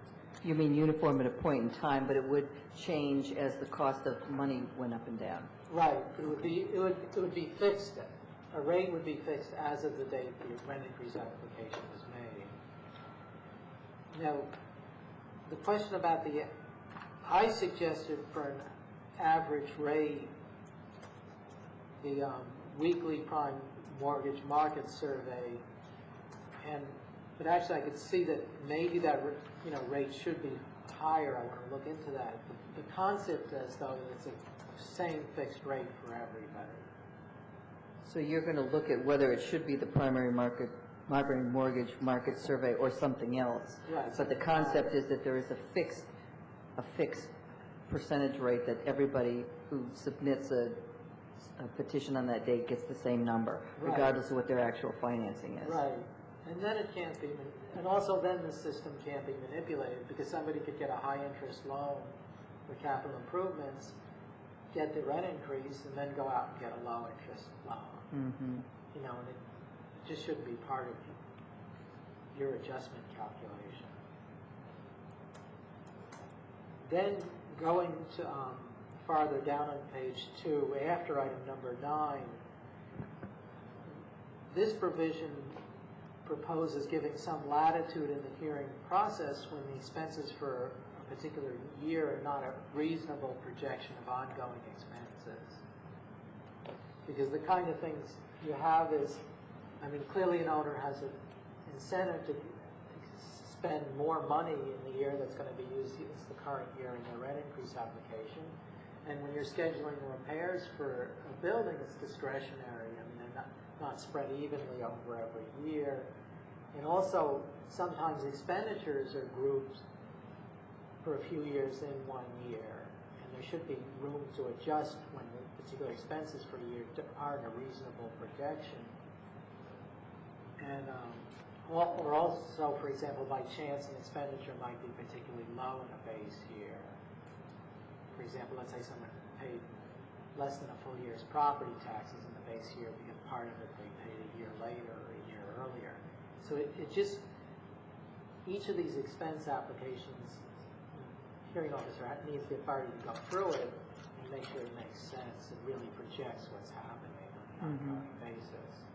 You mean uniform at a point in time, but it would change as the cost of money went up and down. Right. It would be fixed a rate would be fixed as of the date the rent increase application was made. Now, the question about I suggested for an average rate, the weekly prime mortgage market survey, but actually I could see that maybe that rate should be higher. I want to look into that. The concept is though that it's a same fixed rate for everybody. So you're going to look at whether it should be the primary mortgage market survey or something else. Right. But the concept is that there is a fixed percentage rate that everybody who submits a petition on that date gets the same number, Right. regardless of what their actual financing is. Right. And then it can't be, and also then the system can't be manipulated because somebody could get a high interest loan for capital improvements, get the rent increase, and then go out and get a low interest loan. Mm-hmm. And it just shouldn't be part of your adjustment calculation. Then going to farther down on page 2, after item number 9, this provision proposes giving some latitude in the hearing process when the expenses for a particular year are not a reasonable projection of ongoing expenses. Because the kind of things you have is, clearly an owner has an incentive to spend more money in the year that's going to be used as the current year in their rent increase application. And when you're scheduling repairs for a building, it's discretionary. They're not spread evenly over every year. And also, sometimes expenditures are grouped for a few years in one year. And there should be room to adjust when the particular expenses for a year aren't a reasonable projection. And or also, for example, by chance, an expenditure might be particularly low in a base year. For example, let's say someone paid less than a full year's property taxes in the base year because part of it they paid a year later or a year earlier. So it just, each of these expense applications, hearing officer needs the authority to go through it and make sure it makes sense and really projects what's happening on an ongoing basis.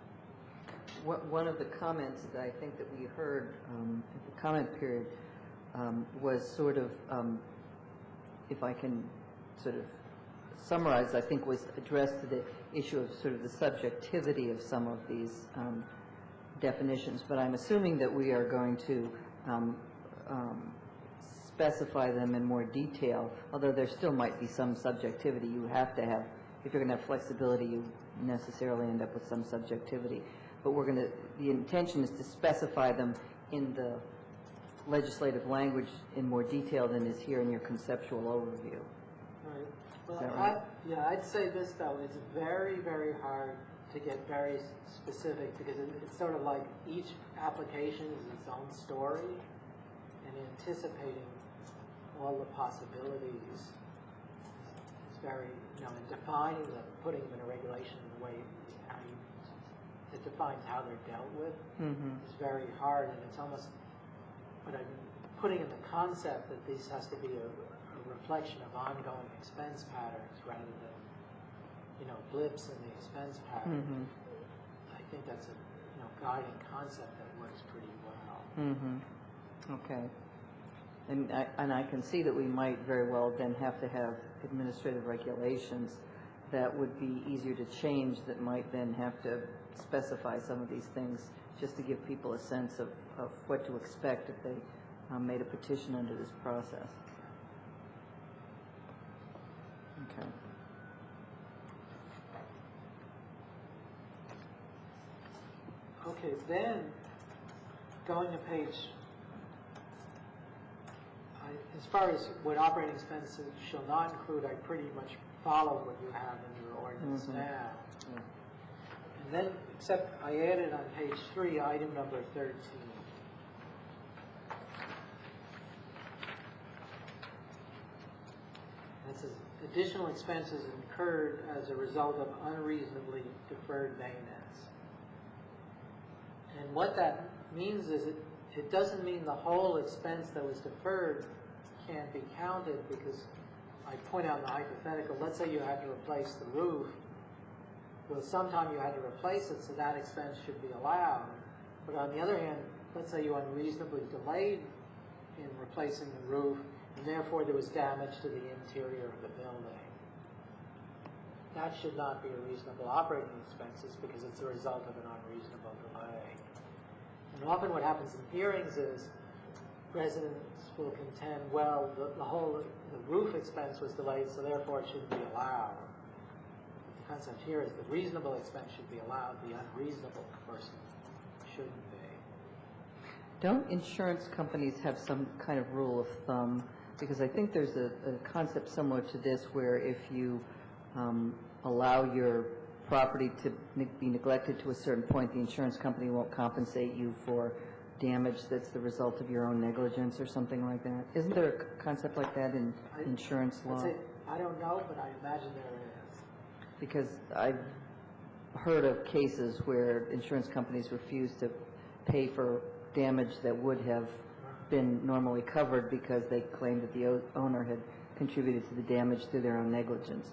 One of the comments that I think that we heard at the comment period was sort of, if I can sort of summarize, I think was addressed to the issue of sort of the subjectivity of some of these definitions. But I'm assuming that we are going to specify them in more detail, although there still might be some subjectivity. You have to have, if you're going to have flexibility, you necessarily end up with some subjectivity. But the intention is to specify them in the legislative language in more detail than is here in your conceptual overview. Right. Is that Well, right? I'd say this though, it's very, very hard to get very specific because it's sort of like each application is its own story, and anticipating all the possibilities is very, and defining them, putting them in a regulation in the way it defines how they're dealt with is very hard, and it's almost, but I'm putting in the concept that this has to be a reflection of ongoing expense patterns rather than, blips in the expense pattern. I think that's a, guiding concept that works pretty well. Okay. And I can see that we might very well then have to have administrative regulations that would be easier to change, that might then have to specify some of these things just to give people a sense of what to expect if they made a petition under this process. Okay. Okay, then going to page, as far as what operating expenses shall not include, I pretty much follow what you have in your ordinance now. And then, except I added on page 3, item number 13. It says, additional expenses incurred as a result of unreasonably deferred maintenance. And what that means is it doesn't mean the whole expense that was deferred can't be counted, because I point out in the hypothetical, let's say you had to replace the roof well, sometime you had to replace it, so that expense should be allowed. But on the other hand, let's say you unreasonably delayed in replacing the roof, and therefore there was damage to the interior of the building. That should not be a reasonable operating expenses because it's a result of an unreasonable delay. And often what happens in hearings is residents will contend, well, the roof expense was delayed, so therefore it shouldn't be allowed. But the concept here is the reasonable expense should be allowed, the unreasonable person shouldn't be. Don't insurance companies have some kind of rule of thumb? Because I think there's a concept similar to this where if you allow your property to be neglected to a certain point, the insurance company won't compensate you for damage that's the result of your own negligence or something like that. Isn't there a concept like that in insurance law? I don't know, but I imagine there is. Because I've heard of cases where insurance companies refuse to pay for damage that would have been normally covered because they claimed that the owner had contributed to the damage through their own negligence.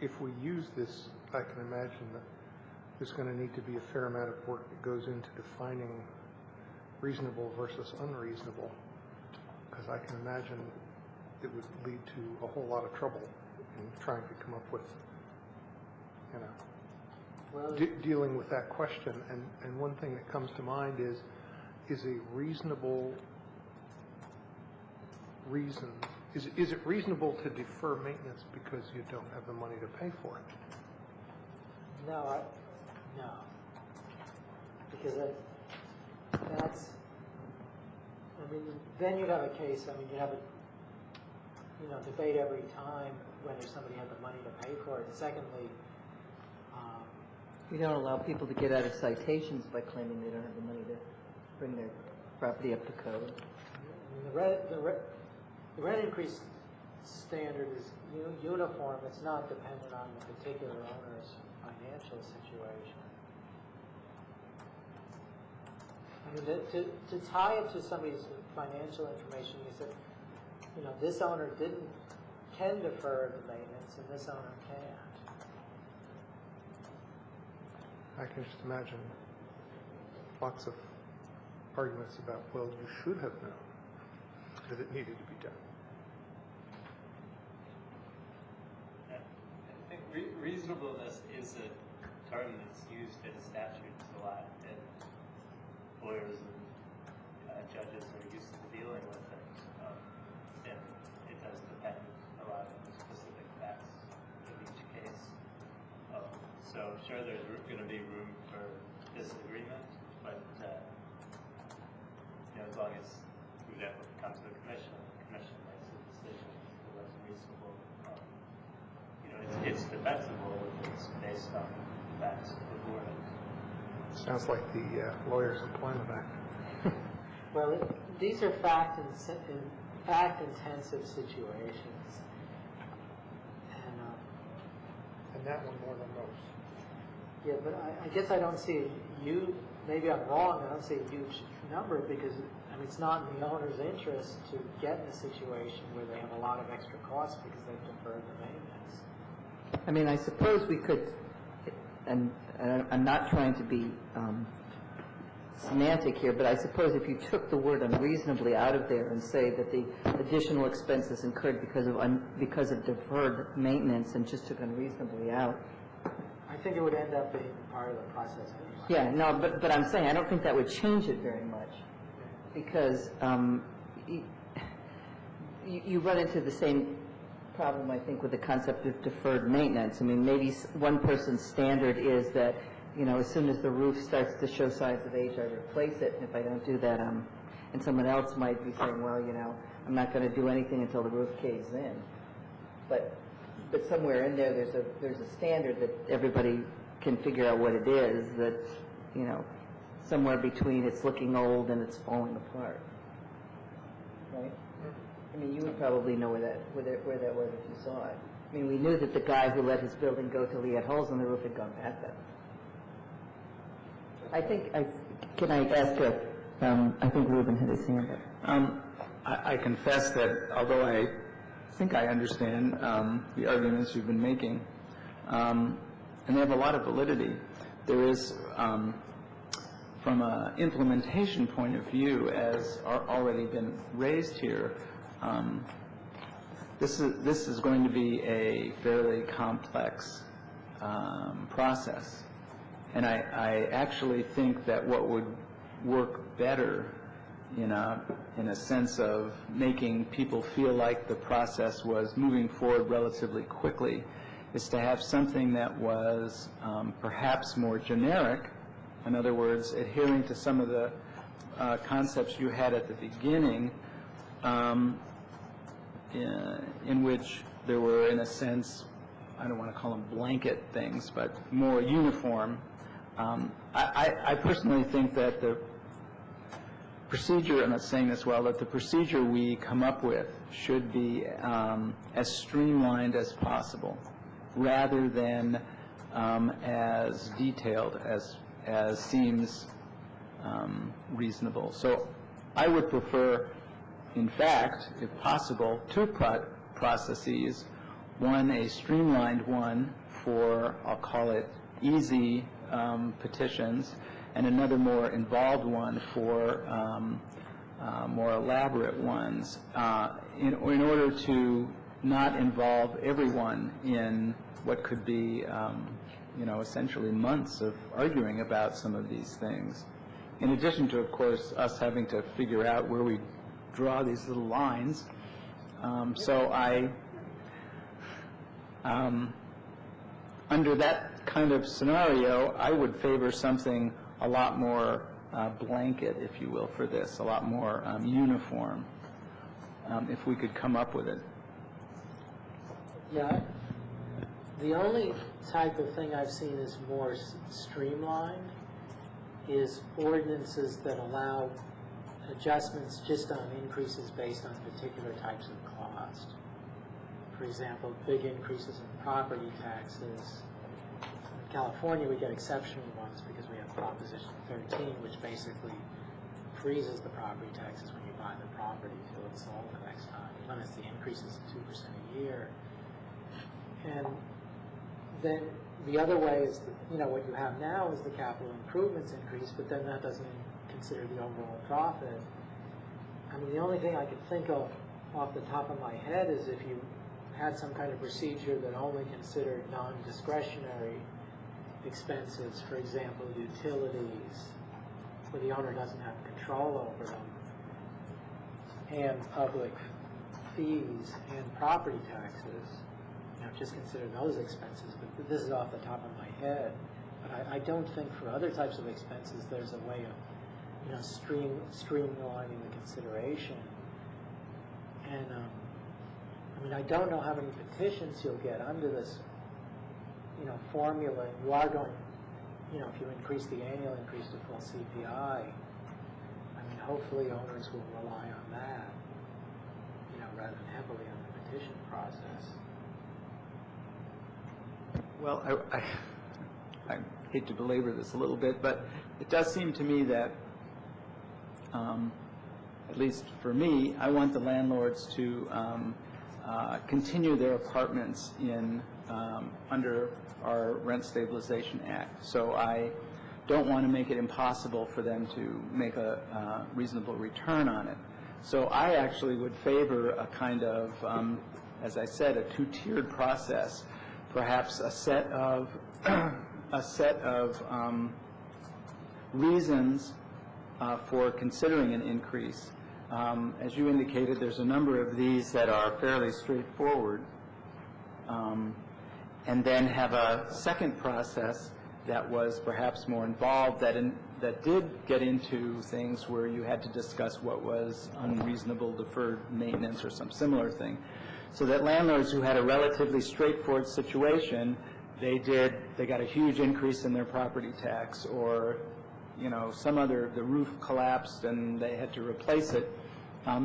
If we use this, I can imagine that there's going to need to be a fair amount of work that goes into defining reasonable versus unreasonable, because I can imagine it would lead to a whole lot of trouble in trying to come up with, dealing with that question. And one thing that comes to mind is a reasonable reason. Is it reasonable to defer maintenance because you don't have the money to pay for it? No. Because that's, then you'd have a case, you'd have a, debate every time whether somebody had the money to pay for it. And secondly, we don't allow people to get out of citations by claiming they don't have the money to bring their property up to code. The rent increase standard is uniform. It's not dependent on the particular owner's financial situation. To tie it to somebody's financial information, you said, this owner can defer the maintenance and this owner can't. I can just imagine lots of arguments about, well, you should have known that it needed to be done. I think reasonableness is a term that's used in statutes a lot, and lawyers and judges are used to dealing with it. And it does depend a lot on the specific facts of each case. So sure, there's going to be room for disagreement, but as long as we come to the commission makes a decision that was reasonable. It's defensible if it's based on facts before it. Sounds like the Lawyers Employment Act. Well, these are fact-intensive situations, and that one more than most. Yeah, but I guess I don't see maybe I'm wrong. I don't see a huge number because it's not in the owner's interest to get in a situation where they have a lot of extra costs because they've deferred the maintenance. I suppose we could, and I'm not trying to be semantic here, but I suppose if you took the word unreasonably out of there and say that the additional expenses incurred because of deferred maintenance and just took unreasonably out. I think it would end up being part of the process anyway. Yeah, no, but I'm saying I don't think that would change it very much because you run into the same problem, I think, with the concept of deferred maintenance. Maybe one person's standard is that, as soon as the roof starts to show signs of age, I replace it, and if I don't do that, and someone else might be saying, well, I'm not going to do anything until the roof caves in. But somewhere in there, there's a standard that everybody can figure out what it is, that, somewhere between it's looking old and it's falling apart. Right? You would probably know where that was if you saw it. We knew that the guy who let his building go till he had holes in the roof had gone past that. Can I ask I think Ruben had his hand up. I confess that although I think I understand the arguments you've been making, and they have a lot of validity. There is, from an implementation point of view, as already been raised here, this is going to be a fairly complex process. And I actually think that what would work better in a sense of making people feel like the process was moving forward relatively quickly is to have something that was perhaps more generic. In other words, adhering to some of the concepts you had at the beginning, in which there were, in a sense, I don't want to call them blanket things, but more uniform. I personally think that the procedure, I'm not saying this well, that the procedure we come up with should be as streamlined as possible, rather than as detailed as seems reasonable. So I would prefer, in fact, if possible, two processes. One, a streamlined one for, I'll call it, easy petitions, and another more involved one for more elaborate ones, in order to not involve everyone in what could be, essentially months of arguing about some of these things. In addition to, of course, us having to figure out where we draw these little lines. So under that kind of scenario, I would favor something a lot more blanket, if you will, for this, a lot more uniform, if we could come up with it. Yeah, the only type of thing I've seen is more streamlined is ordinances that allow adjustments just on increases based on particular types of cost. For example, big increases in property taxes. In California, we get exceptional ones because we have Proposition 13, which basically freezes the property taxes when you buy the property till it's sold the next time. It limits the increases to 2% a year. And then the other way is, what you have now is the capital improvements increase, but then that doesn't consider the overall profit. I mean, the only thing I could think of off the top of my head is if you had some kind of procedure that only considered non-discretionary expenses, for example, utilities, where the owner doesn't have control over them, and public fees and property taxes, just consider those expenses. But this is off the top of my head. But I don't think for other types of expenses there's a way of, streamlining the consideration. And I don't know how many petitions you'll get under this, formula. You are going, if you increase the annual increase to full CPI, hopefully owners will rely on that, rather than heavily on the petition process. Well, I hate to belabor this a little bit, but it does seem to me that, at least for me, I want the landlords to continue their apartments under our Rent Stabilization Act. So I don't want to make it impossible for them to make a reasonable return on it. So I actually would favor a kind of, as I said, a two-tiered process. Perhaps a set of reasons for considering an increase. As you indicated, there's a number of these that are fairly straightforward, and then have a second process that was perhaps more involved, that did get into things where you had to discuss what was unreasonable deferred maintenance or some similar thing. So that landlords who had a relatively straightforward situation, they got a huge increase in their property tax, or the roof collapsed and they had to replace it.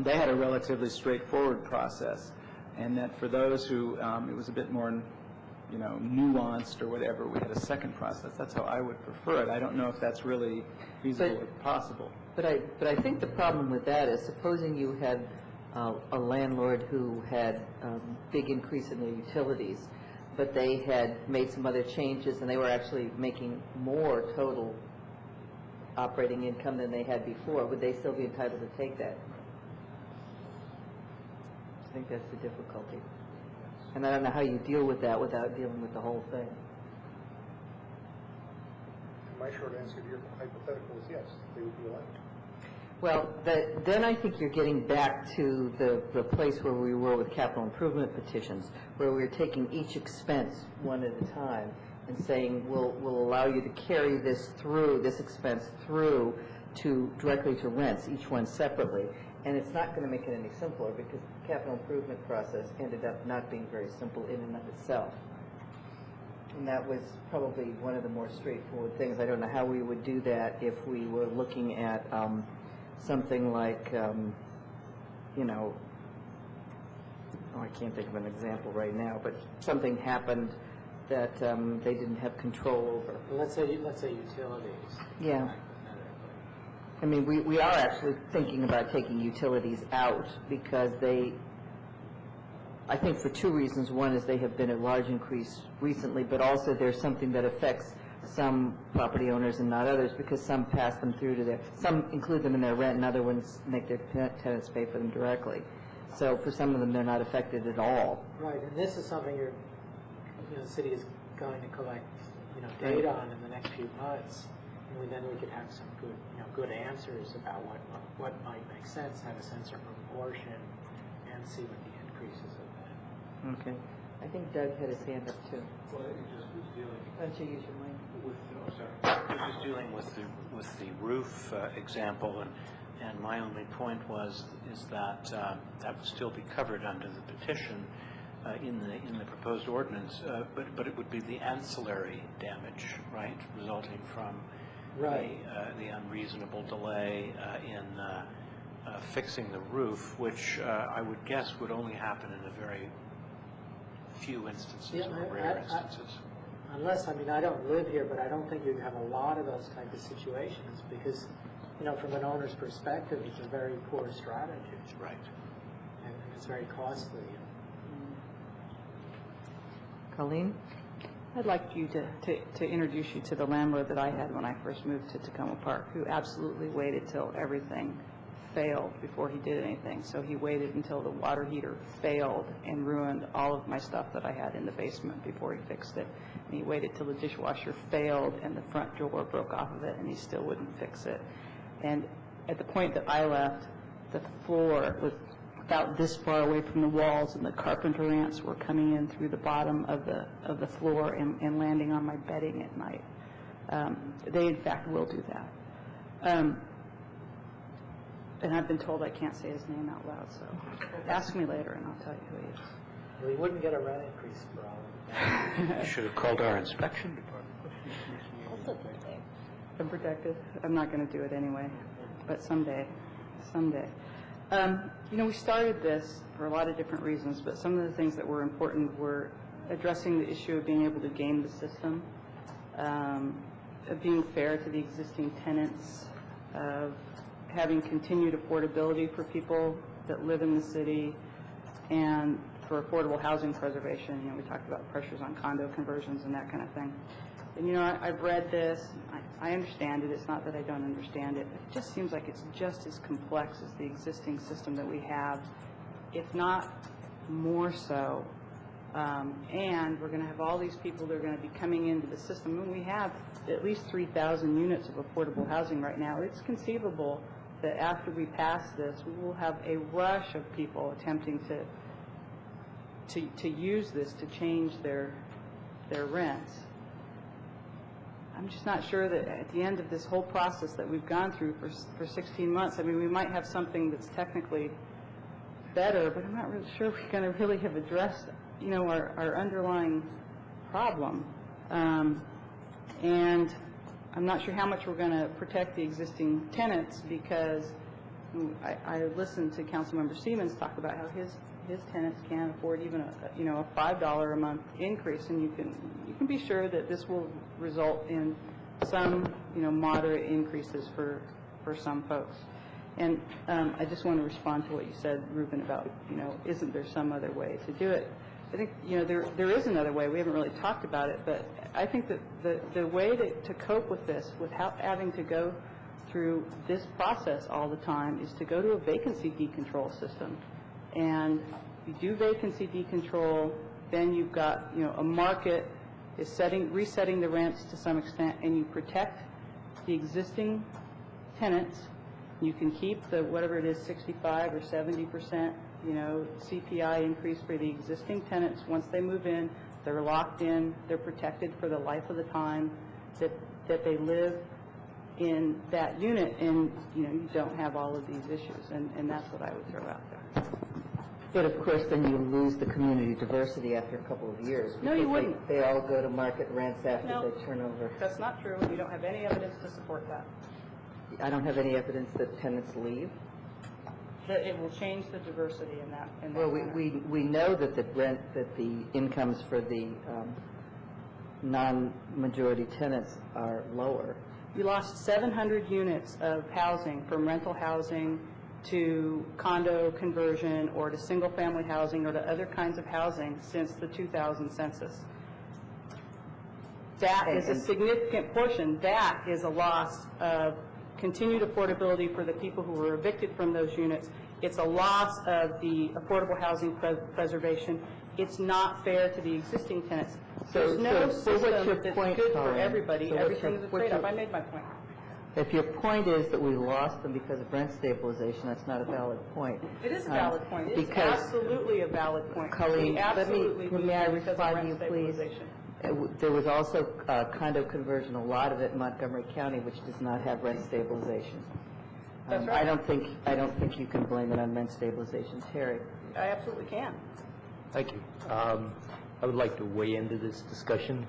They had a relatively straightforward process, and that for those who it was a bit more nuanced or whatever, we had a second process. That's how I would prefer it. I don't know if that's really feasible or possible. But I think the problem with that is, supposing you had a landlord who had big increase in their utilities, but they had made some other changes, and they were actually making more total operating income than they had before. Would they still be entitled to take that? I think that's the difficulty. And I don't know how you deal with that without dealing with the whole thing. My short answer to your hypothetical is yes, they would be allowed to. Well, then I think you're getting back to the place where we were with capital improvement petitions, where we were taking each expense one at a time and saying, we'll allow you to carry this expense through directly to rents, each one separately. And it's not going to make it any simpler, because the capital improvement process ended up not being very simple in and of itself. And that was probably one of the more straightforward things. I don't know how we would do that if we were looking at something like, you know, I can't think of an example right now, but something happened that they didn't have control over. Let's say utilities. Yeah. I mean, we are actually thinking about taking utilities out because I think for two reasons. One is they have been a large increase recently, but also there's something that affects some property owners and not others, because some pass them through to some include them in their rent and other ones make their tenants pay for them directly. So for some of them, they're not affected at all. Right, and this is something the city is going to collect, data on in the next few months. And then we could have some good answers about what might make sense, have a sense of proportion, and see what the increases have been. Okay. I think Doug had his hand up too. Well, it just was dealing. Why don't you use your mic? It was dealing with the roof example, and my only point is that that would still be covered under the petition in the proposed ordinance, but it would be the ancillary damage, right, resulting from the unreasonable delay in fixing the roof, which I would guess would only happen in a very few instances or rare instances. Unless, I don't live here, but I don't think you'd have a lot of those type of situations because, from an owner's perspective, it's a very poor strategy. Right. And it's very costly. Colleen? I'd like you to introduce you to the landlord that I had when I first moved to Tacoma Park, who absolutely waited till everything failed before he did anything. So he waited until the water heater failed and ruined all of my stuff that I had in the basement before he fixed it. And he waited till the dishwasher failed and the front door broke off of it, and he still wouldn't fix it. And at the point that I left, the floor was about this far away from the walls, and the carpenter ants were coming in through the bottom of the floor and landing on my bedding at night. They, in fact, will do that. And I've been told I can't say his name out loud, so ask me later and I'll tell you who he is. Well, he wouldn't get a rent increase for all of that. You should have called our inspection department. I'm protected. I'm not going to do it anyway, but someday. We started this for a lot of different reasons, but some of the things that were important were addressing the issue of being able to game the system, of being fair to the existing tenants, of having continued affordability for people that live in the city, and for affordable housing preservation. We talked about pressures on condo conversions and that kind of thing. And, I've read this. I understand it. It's not that I don't understand it. It just seems like it's just as complex as the existing system that we have, if not more so. And we're going to have all these people that are going to be coming into the system. And we have at least 3,000 units of affordable housing right now. It's conceivable that after we pass this, we will have a rush of people attempting to use this to change their rents. I'm just not sure that at the end of this whole process that we've gone through for 16 months, we might have something that's technically better, but I'm not really sure we're going to really have addressed, our underlying problem. And I'm not sure how much we're going to protect the existing tenants, because I listened to Councilmember Siemens talk about how his tenants can't afford even a $5 a month increase, and you can be sure that this will result in some moderate increases for some folks. And I just want to respond to what you said, Ruben, about, isn't there some other way to do it? I think, there is another way. We haven't really talked about it, but I think that the way to cope with this without having to go through this process all the time is to go to a vacancy decontrol system. And you do vacancy decontrol, then you've got, a market is resetting the rents to some extent, and you protect the existing tenants. You can keep the, whatever it is, 65 or 70%, CPI increase for the existing tenants. Once they move in, they're locked in, they're protected for the life of the time that they live in that unit, and, you don't have all of these issues, and that's what I would throw out there. But of course, then you lose the community diversity after a couple of years. No, you wouldn't. They all go to market rents after No, they turn over. That's not true. You don't have any evidence to support that. I don't have any evidence that tenants leave. That it will change the diversity in that Well, manner. we know that the incomes for the non-majority tenants are lower. We lost 700 units of housing from rental housing to condo conversion or to single-family housing or to other kinds of housing since the 2000 census. That is a significant portion. That is a loss of continued affordability for the people who were evicted from those units. It's a loss of the affordable housing preservation. It's not fair to the existing tenants. There's no system that's good for everybody. Everything is a trade-off. I made my point. If your point is that we lost them because of rent stabilization, that's not a valid point. It is a valid point. It's absolutely a valid point. Colleen, may I respond to you, please? Stabilization. There was also condo conversion, a lot of it in Montgomery County, which does not have rent stabilization. That's right. I don't think you can blame it on rent stabilization. Terry? I absolutely can. Thank you. I would like to weigh into this discussion,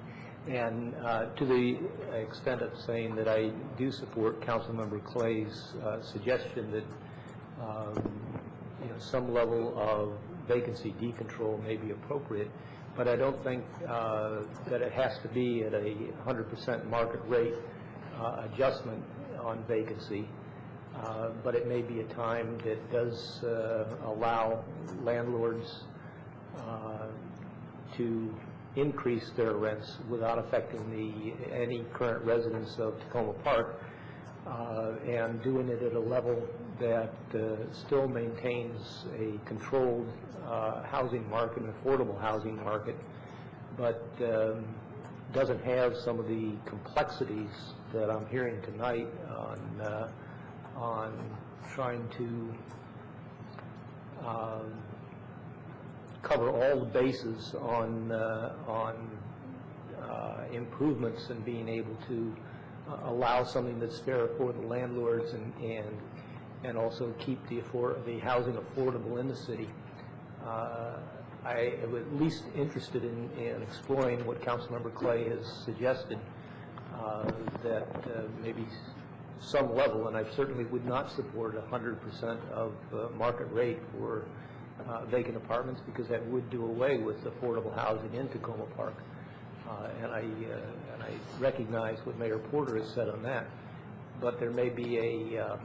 and to the extent of saying that I do support Councilmember Clay's suggestion that some level of vacancy decontrol may be appropriate, but I don't think that it has to be at a 100% market rate adjustment on vacancy. But it may be a time that does allow landlords to increase their rents without affecting any current residents of Tacoma Park, and doing it at a level that still maintains a controlled housing market, an affordable housing market, but doesn't have some of the complexities that I'm hearing tonight on trying to cover all the bases on improvements and being able to allow something that's fair for the landlords and also keep the housing affordable in the city. I am at least interested in exploring what Councilmember Clay has suggested, that maybe some level, and I certainly would not support 100% of market rate for vacant apartments, because that would do away with affordable housing in Tacoma Park. And I recognize what Mayor Porter has said on that, but there may be a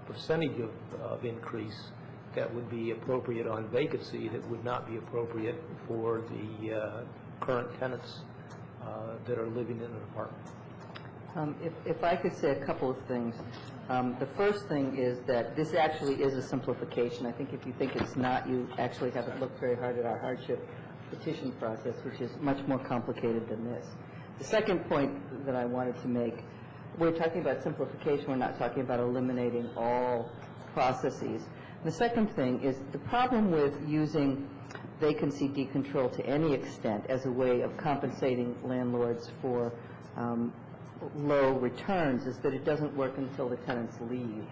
percentage of increase that would be appropriate on vacancy that would not be appropriate for the current tenants that are living in an apartment. If I could say a couple of things. The first thing is that this actually is a simplification. I think if you think it's not, you actually haven't looked very hard at our hardship petition process, which is much more complicated than this. The second point that I wanted to make, we're talking about simplification. We're not talking about eliminating all processes. The second thing is the problem with using vacancy decontrol to any extent as a way of compensating landlords for low returns is that it doesn't work until the tenants leave.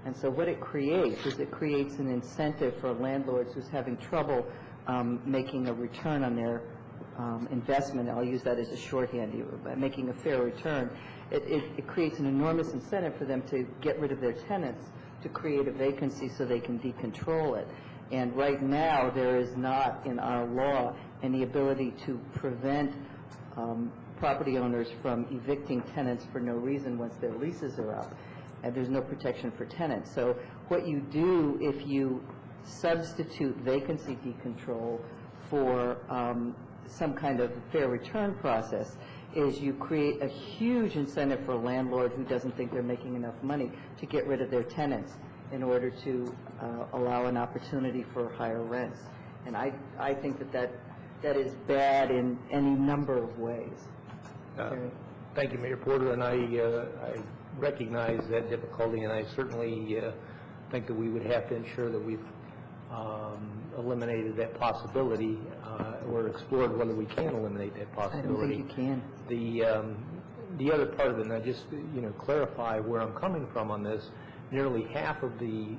And so what it creates is it creates an incentive for landlords who's having trouble making a return on their investment. I'll use that as a shorthand, making a fair return. It creates an enormous incentive for them to get rid of their tenants to create a vacancy so they can decontrol it. And right now there is not in our law any ability to prevent property owners from evicting tenants for no reason once their leases are up. and there's no protection for tenants. So what you do if you substitute vacancy decontrol for some kind of fair return process is you create a huge incentive for a landlord who doesn't think they're making enough money to get rid of their tenants in order to allow an opportunity for higher rents. And I think that is bad in any number of ways. Thank you, Mayor Porter, and I recognize that difficulty, and I certainly think that we would have to ensure that we've eliminated that possibility or explored whether we can eliminate that possibility. I don't think you can. The other part of it, and I just clarify where I'm coming from on this, nearly half of the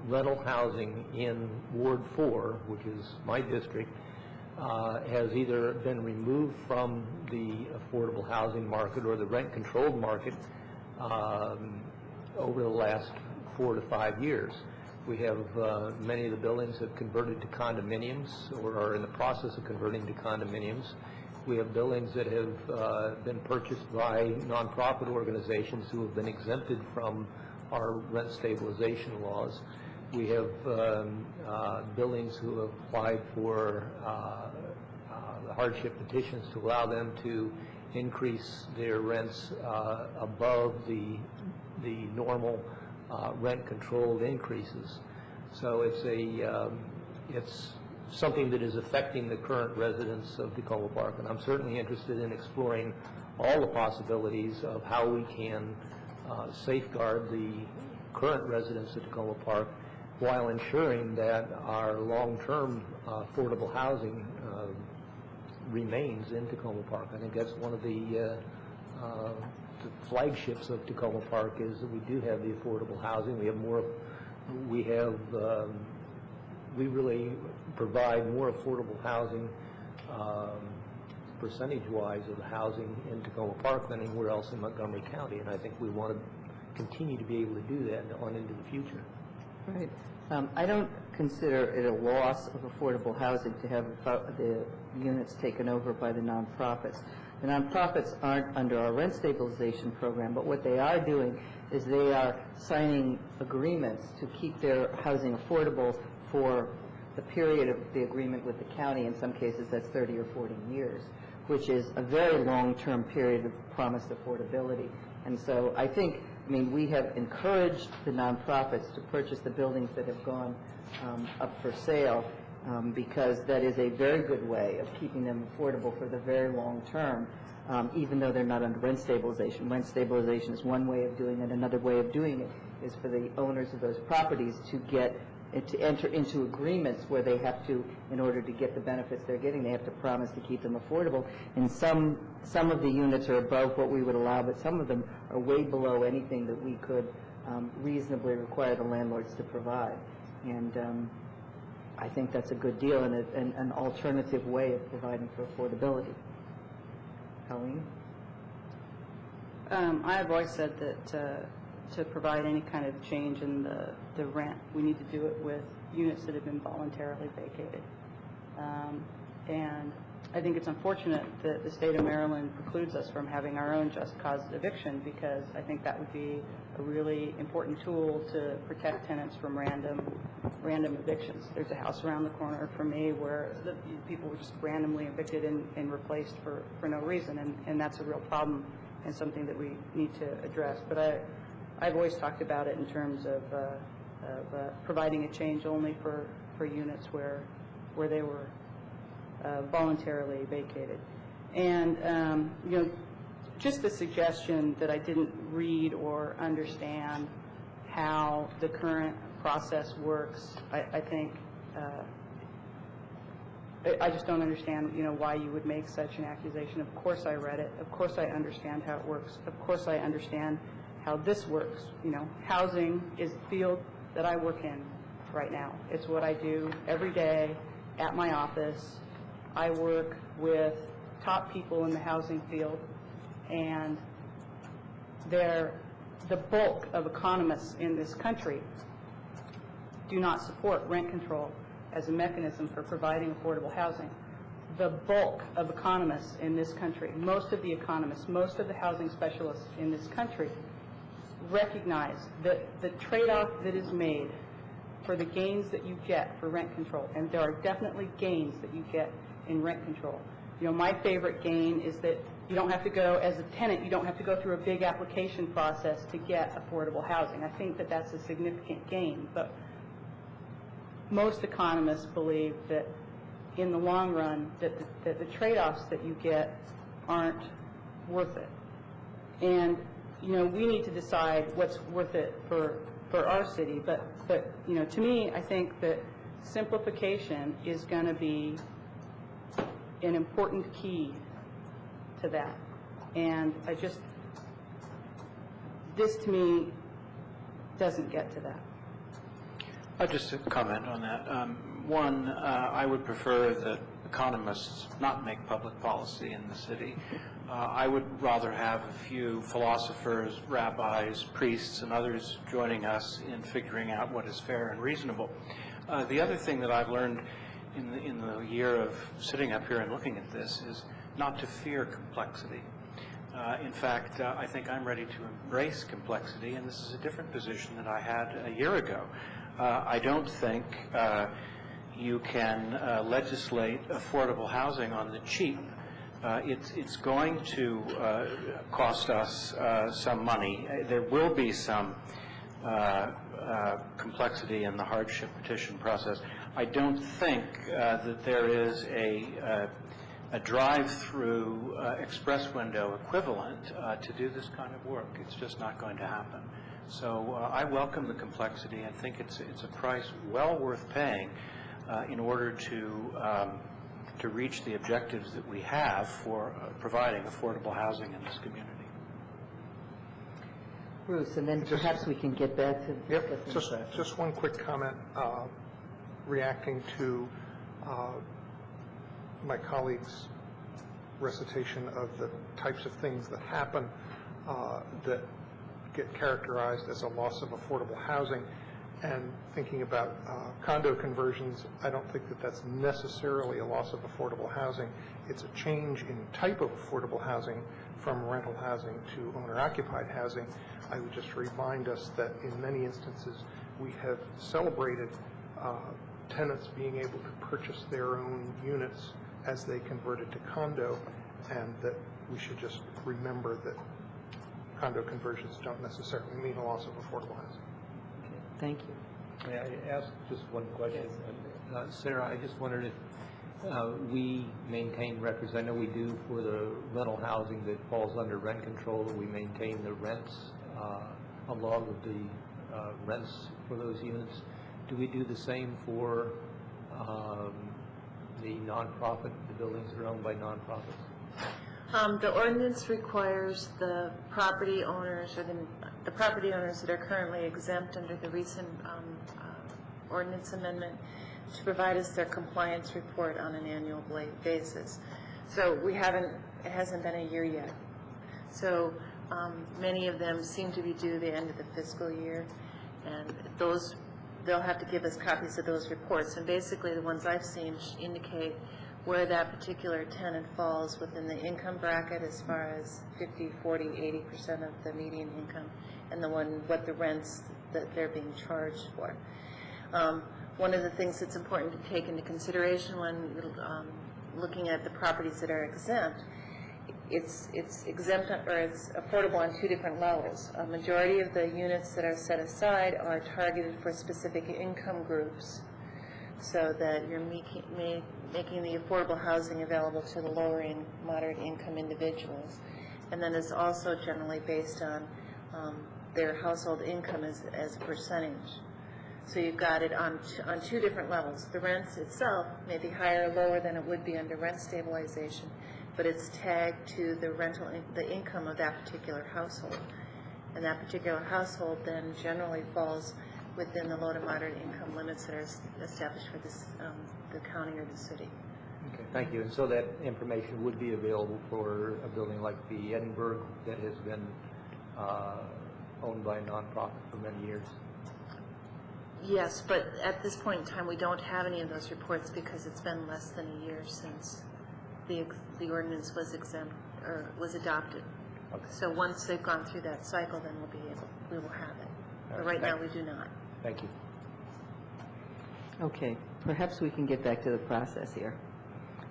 rental housing in Ward 4, which is my district, has either been removed from the affordable housing market or the rent-controlled market over the last 4 to 5 years. We have many of the buildings have converted to condominiums or are in the process of converting to condominiums. We have buildings that have been purchased by nonprofit organizations who have been exempted from our rent stabilization laws. We have buildings who have applied for the hardship petitions to allow them to increase their rents above the normal rent-controlled increases. So it's something that is affecting the current residents of Tacoma Park, and I'm certainly interested in exploring all the possibilities of how we can safeguard the current residents of Tacoma Park while ensuring that our long-term affordable housing remains in Tacoma Park. I think that's one of the flagships of Tacoma Park is that we do have the affordable housing. We have more. We really provide more affordable housing percentage-wise of the housing in Tacoma Park than anywhere else in Montgomery County, and I think we want to continue to be able to do that on into the future. Right. I don't consider it a loss of affordable housing to have the units taken over by the nonprofits. The nonprofits aren't under our rent stabilization program, but what they are doing is they are signing agreements to keep their housing affordable for the period of the agreement with the county. In some cases, that's 30 or 40 years, which is a very long-term period of promised affordability. And so I think, we have encouraged the nonprofits to purchase the buildings that have gone up for sale because that is a very good way of keeping them affordable for the very long term, even though they're not under rent stabilization. Rent stabilization is one way of doing it. Another way of doing it is for the owners of those properties to enter into agreements where they have to, in order to get the benefits they're getting, they have to promise to keep them affordable. And some of the units are above what we would allow, but some of them are way below anything that we could reasonably require the landlords to provide. And I think that's a good deal and an alternative way of providing for affordability. Colleen? I have always said that to provide any kind of change in the rent, we need to do it with units that have been voluntarily vacated. And I think it's unfortunate that the state of Maryland precludes us from having our own just cause eviction, because I think that would be a really important tool to protect tenants from random evictions. There's a house around the corner from me where the people were just randomly evicted and replaced for no reason, and that's a real problem and something that we need to address. But I've always talked about it in terms of providing a change only for units where they were voluntarily vacated. And, just the suggestion that I didn't read or understand how the current process works, I think, I just don't understand, why you would make such an accusation. Of course I read it. Of course I understand how it works. Of course I understand how this works. Housing is the field that I work in right now. It's what I do every day at my office. I work with top people in the housing field, and the bulk of economists in this country do not support rent control as a mechanism for providing affordable housing. The bulk of economists in this country, most of the economists, most of the housing specialists in this country recognize that the trade-off that is made for the gains that you get for rent control, and there are definitely gains that you get in rent control. You know, my favorite gain is that you don't have to go, as a tenant, you don't have to go through a big application process to get affordable housing. I think that that's a significant gain, but most economists believe that in the long run that the trade-offs that you get aren't worth it. And, you know, we need to decide what's worth it for our city. But you know, to me, I think that simplification is going to be an important key to that. And this to me doesn't get to that. I'll just comment on that. One, I would prefer that economists not make public policy in the city. I would rather have a few philosophers, rabbis, priests, and others joining us in figuring out what is fair and reasonable. The other thing that I've learned in the year of sitting up here and looking at this is not to fear complexity. In fact, I think I'm ready to embrace complexity, and this is a different position than I had a year ago. I don't think you can legislate affordable housing on the cheap. It's going to cost us some money. There will be some complexity in the hardship petition process. I don't think that there is a drive-through express window equivalent to do this kind of work. It's just not going to happen. So I welcome the complexity and think it's a price well worth paying in order to reach the objectives that we have for providing affordable housing in this community. Bruce, and then perhaps we can get back to just one quick comment reacting to my colleague's recitation of the types of things that happen that get characterized as a loss of affordable housing, and thinking about condo conversions. I don't think that that's necessarily a loss of affordable housing. It's a change in type of affordable housing from rental housing to owner-occupied housing. I would just remind us that in many instances we have celebrated tenants being able to purchase their own units as they converted to condo, and that we should just remember that condo conversions don't necessarily mean a loss of affordable housing. Okay, thank you. May I ask just one question? Sarah, I just wondered if we maintain records. I know we do for the rental housing that falls under rent control. We maintain the rents, a log of the rents for those units. Do we do the same for the nonprofit, the buildings that are owned by nonprofits? The ordinance requires the property owners or the property owners that are currently exempt under the recent ordinance amendment to provide us their compliance report on an annual basis. So it hasn't been a year yet. So many of them seem to be due the end of the fiscal year, and they'll have to give us copies of those reports. And basically the ones I've seen indicate where that particular tenant falls within the income bracket as far as 50, 40, 80% of the median income, and what the rents that they're being charged for. One of the things that's important to take into consideration when looking at the properties that are exempt, it's exempt or it's affordable on two different levels. A majority of the units that are set aside are targeted for specific income groups, so that you're making the affordable housing available to the lower and moderate income individuals. And then it's also generally based on their household income as a percentage. So you've got it on two different levels. The rents itself may be higher or lower than it would be under rent stabilization, but it's tagged to the income of that particular household. And that particular household then generally falls within the low to moderate income limits that are established for this, the county or the city. Okay, thank you. And so that information would be available for a building like the Edinburgh that has been owned by a nonprofit for many years? Yes, but at this point in time, we don't have any of those reports because it's been less than a year since the ordinance was exempt or was adopted. So once they've gone through that cycle, then we will have it. But right now, we do not. Thank you. Okay, perhaps we can get back to the process here.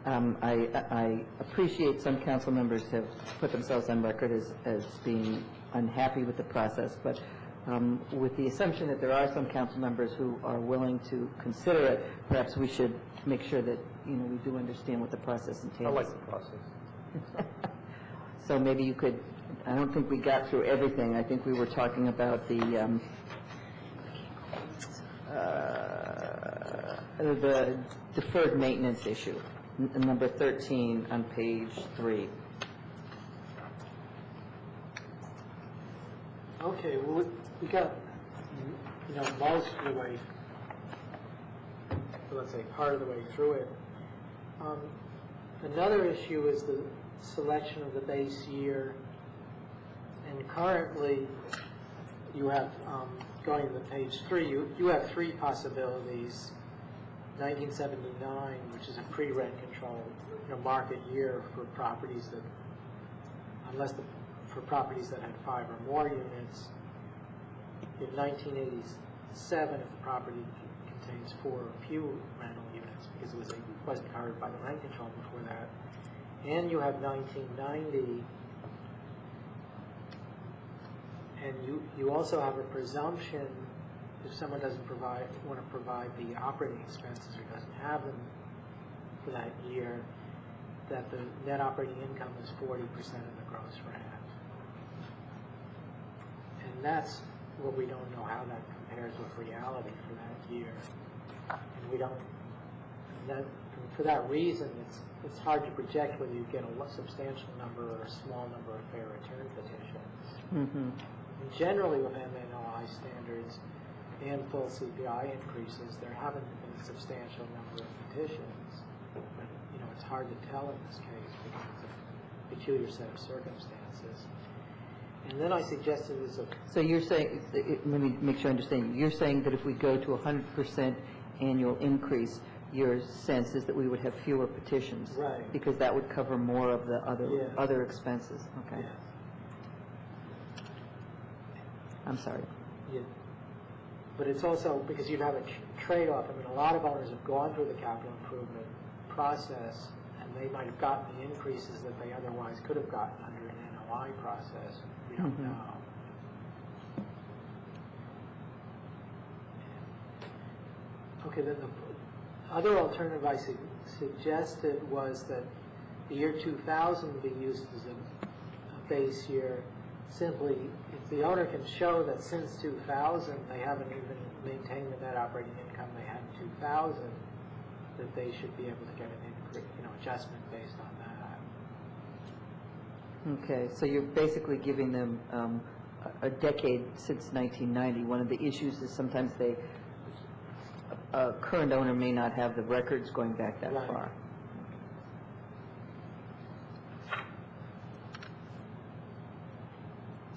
I appreciate some council members have put themselves on record as being unhappy with the process, but with the assumption that there are some council members who are willing to consider it, perhaps we should make sure that, we do understand what the process entails. I like the process. So maybe you could, I don't think we got through everything. I think we were talking about the deferred maintenance issue, number 13 on page 3. Okay, well, we got, most of the way, let's say part of the way through it. Another issue is the selection of the base year. And currently, you have, going to page 3, you have 3 possibilities. 1979, which is a pre-rent control, market year for properties that, for properties that had 5 or more units. In 1987, if the property contains 4 or few rental units, because it wasn't covered by the rent control before that. And you have 1990, and you also have a presumption if someone doesn't want to provide the operating expenses or doesn't have them for that year, that the net operating income is 40% of the gross rent. And that's what we don't know how that compares with reality for that year. And we don't, for that reason, it's hard to project whether you get a substantial number or a small number of fair return petitions. Mm-hmm. And generally with MNOI standards and full CPI increases, there haven't been a substantial number of petitions. But, it's hard to tell in this case because it's a peculiar set of circumstances. And then I suggested this. So you're saying, let me make sure I understand. You're saying that if we go to 100% annual increase, your sense is that we would have fewer petitions. Right. Because that would cover more of the other expenses. Okay. Yes. I'm sorry. Yeah. But it's also because you'd have a trade-off. I mean, a lot of owners have gone through the capital improvement process, and they might have gotten the increases that they otherwise could have gotten under an NOI process. We don't know. Okay, then the other alternative I suggested was that the year 2000 be used as a base year. Simply, if the owner can show that since 2000 they haven't even maintained the net operating income they had in 2000, that they should be able to get an adjustment based on that. Okay, so you're basically giving them a decade since 1990. One of the issues is sometimes a current owner may not have the records going back that far.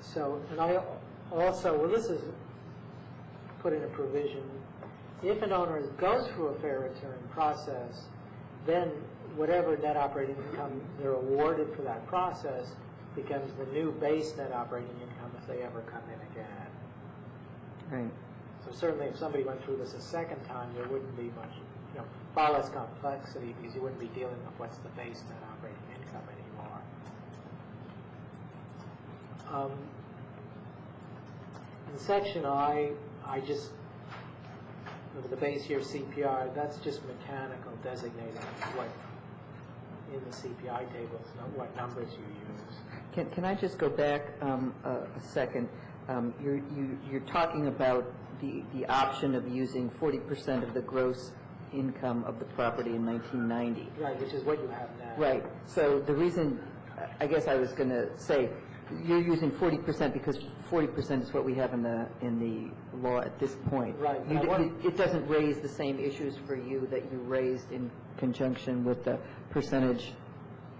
So, and I also, well, this is put in a provision. If an owner goes through a fair return process, then whatever net operating income they're awarded for that process becomes the new base net operating income if they ever come in again. Right. So certainly if somebody went through this a second time, there wouldn't be much, far less complexity because you wouldn't be dealing with what's the base net operating income anymore. In section I just, the base year CPI, that's just mechanical designating what in the CPI tables, not what numbers you use. Can I just go back a second? You're talking about the option of using 40% of the gross income of the property in 1990. Right, which is what you have now. Right. So the reason, I guess I was going to say, you're using 40% because 40% is what we have in the law at this point. Right. It doesn't raise the same issues for you that you raised in conjunction with the percentage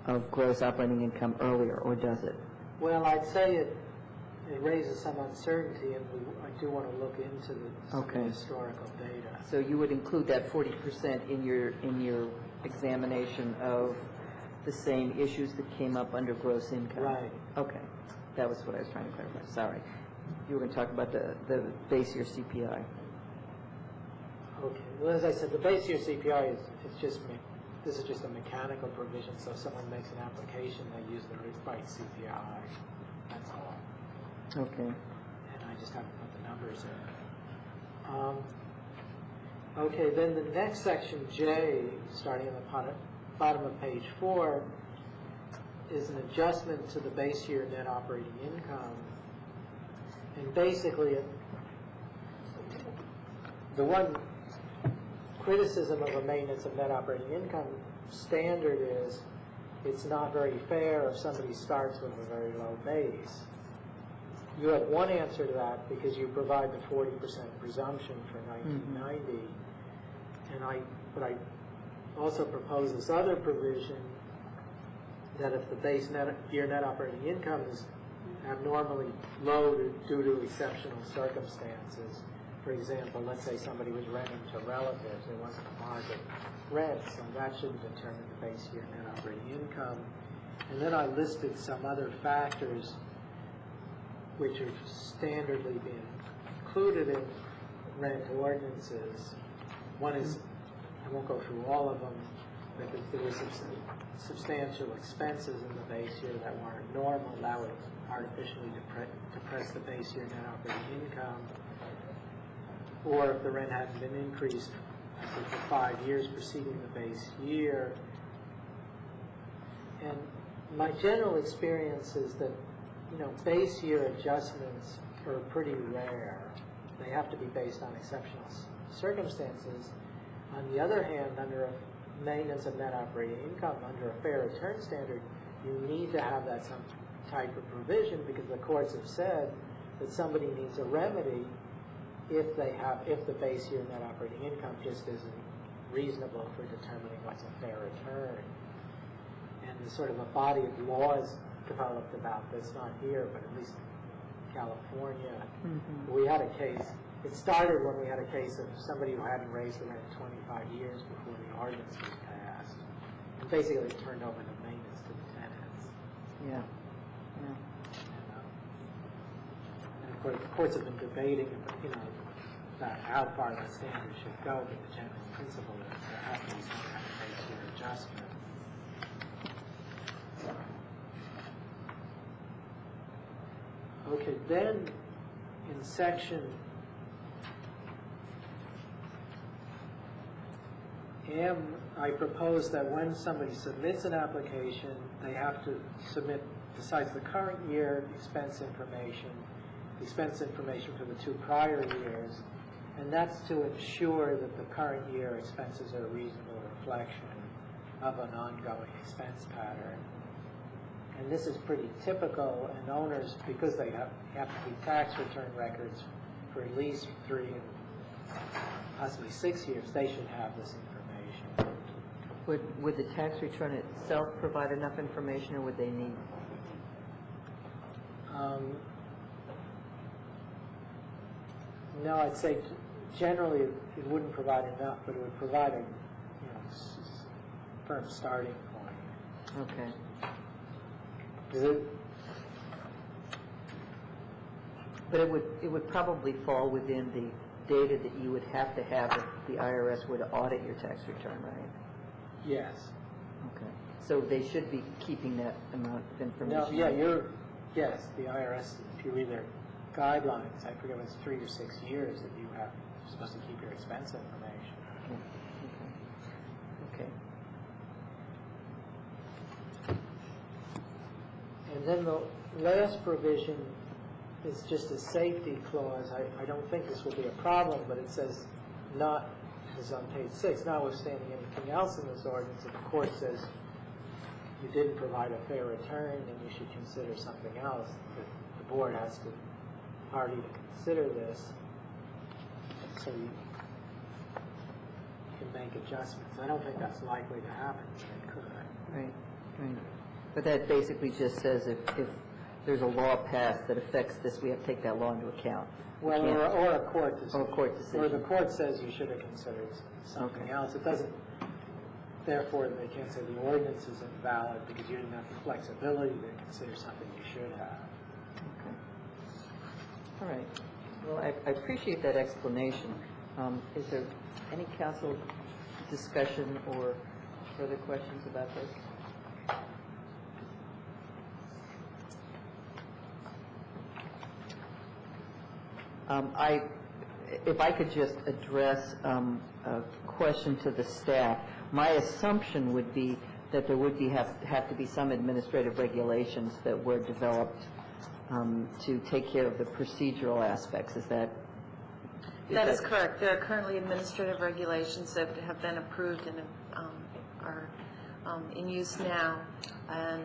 of gross operating income earlier, or does it? Well, I'd say it raises some uncertainty, and I do want to look into some of the historical data. So you would include that 40% in your examination of the same issues that came up under gross income? Right. Okay, that was what I was trying to clarify, sorry. You were going to talk about the base year CPI. Okay, well, as I said, the base year CPI this is just a mechanical provision, so if someone makes an application, they use the right CPI, that's all. Okay. And I just haven't put the numbers in. Okay, then the next section, J, starting in the bottom of page 4, is an adjustment to the base year net operating income. And basically, the one criticism of a maintenance of net operating income standard is it's not very fair if somebody starts with a very low base. You have one answer to that because you provide the 40% presumption for 1990. But I also propose this other provision that if the base year net operating income is abnormally low due to exceptional circumstances, for example, let's say somebody was renting to relatives, there wasn't a market rent, so that shouldn't determine the base year net operating income. And then I listed some other factors which have standardly been included in rent ordinances. One is, I won't go through all of them, but there were substantial expenses in the base year that weren't normal. That would artificially depress the base year net operating income. Or if the rent hadn't been increased for 5 years preceding the base year. And my general experience is that, base year adjustments are pretty rare. They have to be based on exceptional circumstances. On the other hand, under a maintenance of net operating income, under a fair return standard, you need to have that some type of provision because the courts have said that somebody needs a remedy if the base year net operating income just isn't reasonable for determining what's a fair return. And there's sort of a body of laws developed about this, not here, but at least in California. We had a case, it started when we had a case of somebody who hadn't raised the rent 25 years before the ordinance was passed. And basically it turned over the maintenance to the tenants. Yeah. And of course, the courts have been debating, about how far that standard should go, but the general principle is there has to be some kind of base year adjustment. Okay, then in section M, I propose that when somebody submits an application, they have to submit, besides the current year, expense information for the 2 prior years, and that's to ensure that the current year expenses are a reasonable reflection of an ongoing expense pattern. And this is pretty typical, and owners, because they have to keep tax return records for at least 3 and possibly 6 years, they should have this information. Would the tax return itself provide enough information, or would they need? No, I'd say generally it wouldn't provide enough, but it would provide a firm starting point. Okay. But it would probably fall within the data that you would have to have if the IRS were to audit your tax return, right? Yes. Okay. So they should be keeping that amount of information? No, yes, the IRS, if you read their guidelines, I forget, it's 3 or 6 years that you're supposed to keep your expense information. Okay. And then the last provision is just a safety clause. I don't think this will be a problem, but it says not, as on page 6, notwithstanding anything else in this ordinance, if the court says you didn't provide a fair return and you should consider something else, the board has to party to consider this, so you can make adjustments. I don't think that's likely to happen, but it could. Right. But that basically just says if there's a law passed that affects this, we have to take that law into account. Well, or a court decision. Or a court decision. Or the court says you should have considered something else. It doesn't, therefore they can't say the ordinance is invalid because you didn't have the flexibility to consider something you should have. Okay. All right. Well, I appreciate that explanation. Is there any council discussion or further questions about this? If I could just address a question to the staff, my assumption would be that there would have to be some administrative regulations that were developed to take care of the procedural aspects. Is that? That is correct. There are currently administrative regulations that have been approved and are in use now, and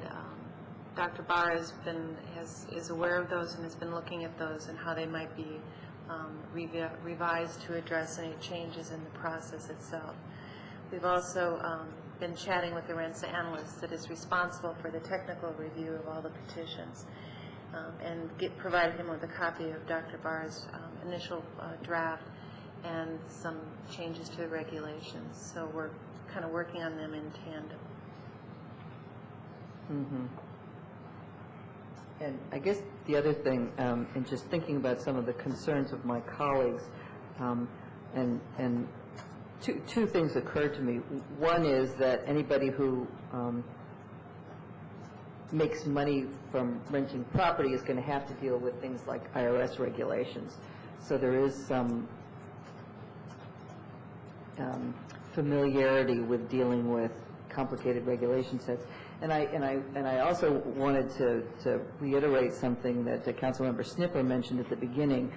Dr. Barr is aware of those and has been looking at those and how they might be revised to address any changes in the process itself. We've also been chatting with the RENSA analyst that is responsible for the technical review of all the petitions, and provided him with a copy of Dr. Barr's initial draft and some changes to the regulations. So we're kind of working on them in tandem. Mm-hmm. And I guess the other thing, in just thinking about some of the concerns of my colleagues, and two things occurred to me. One is that anybody who makes money from renting property is going to have to deal with things like IRS regulations. So there is some familiarity with dealing with complicated regulation sets. And I also wanted to reiterate something that Councilmember Snipper mentioned at the beginning,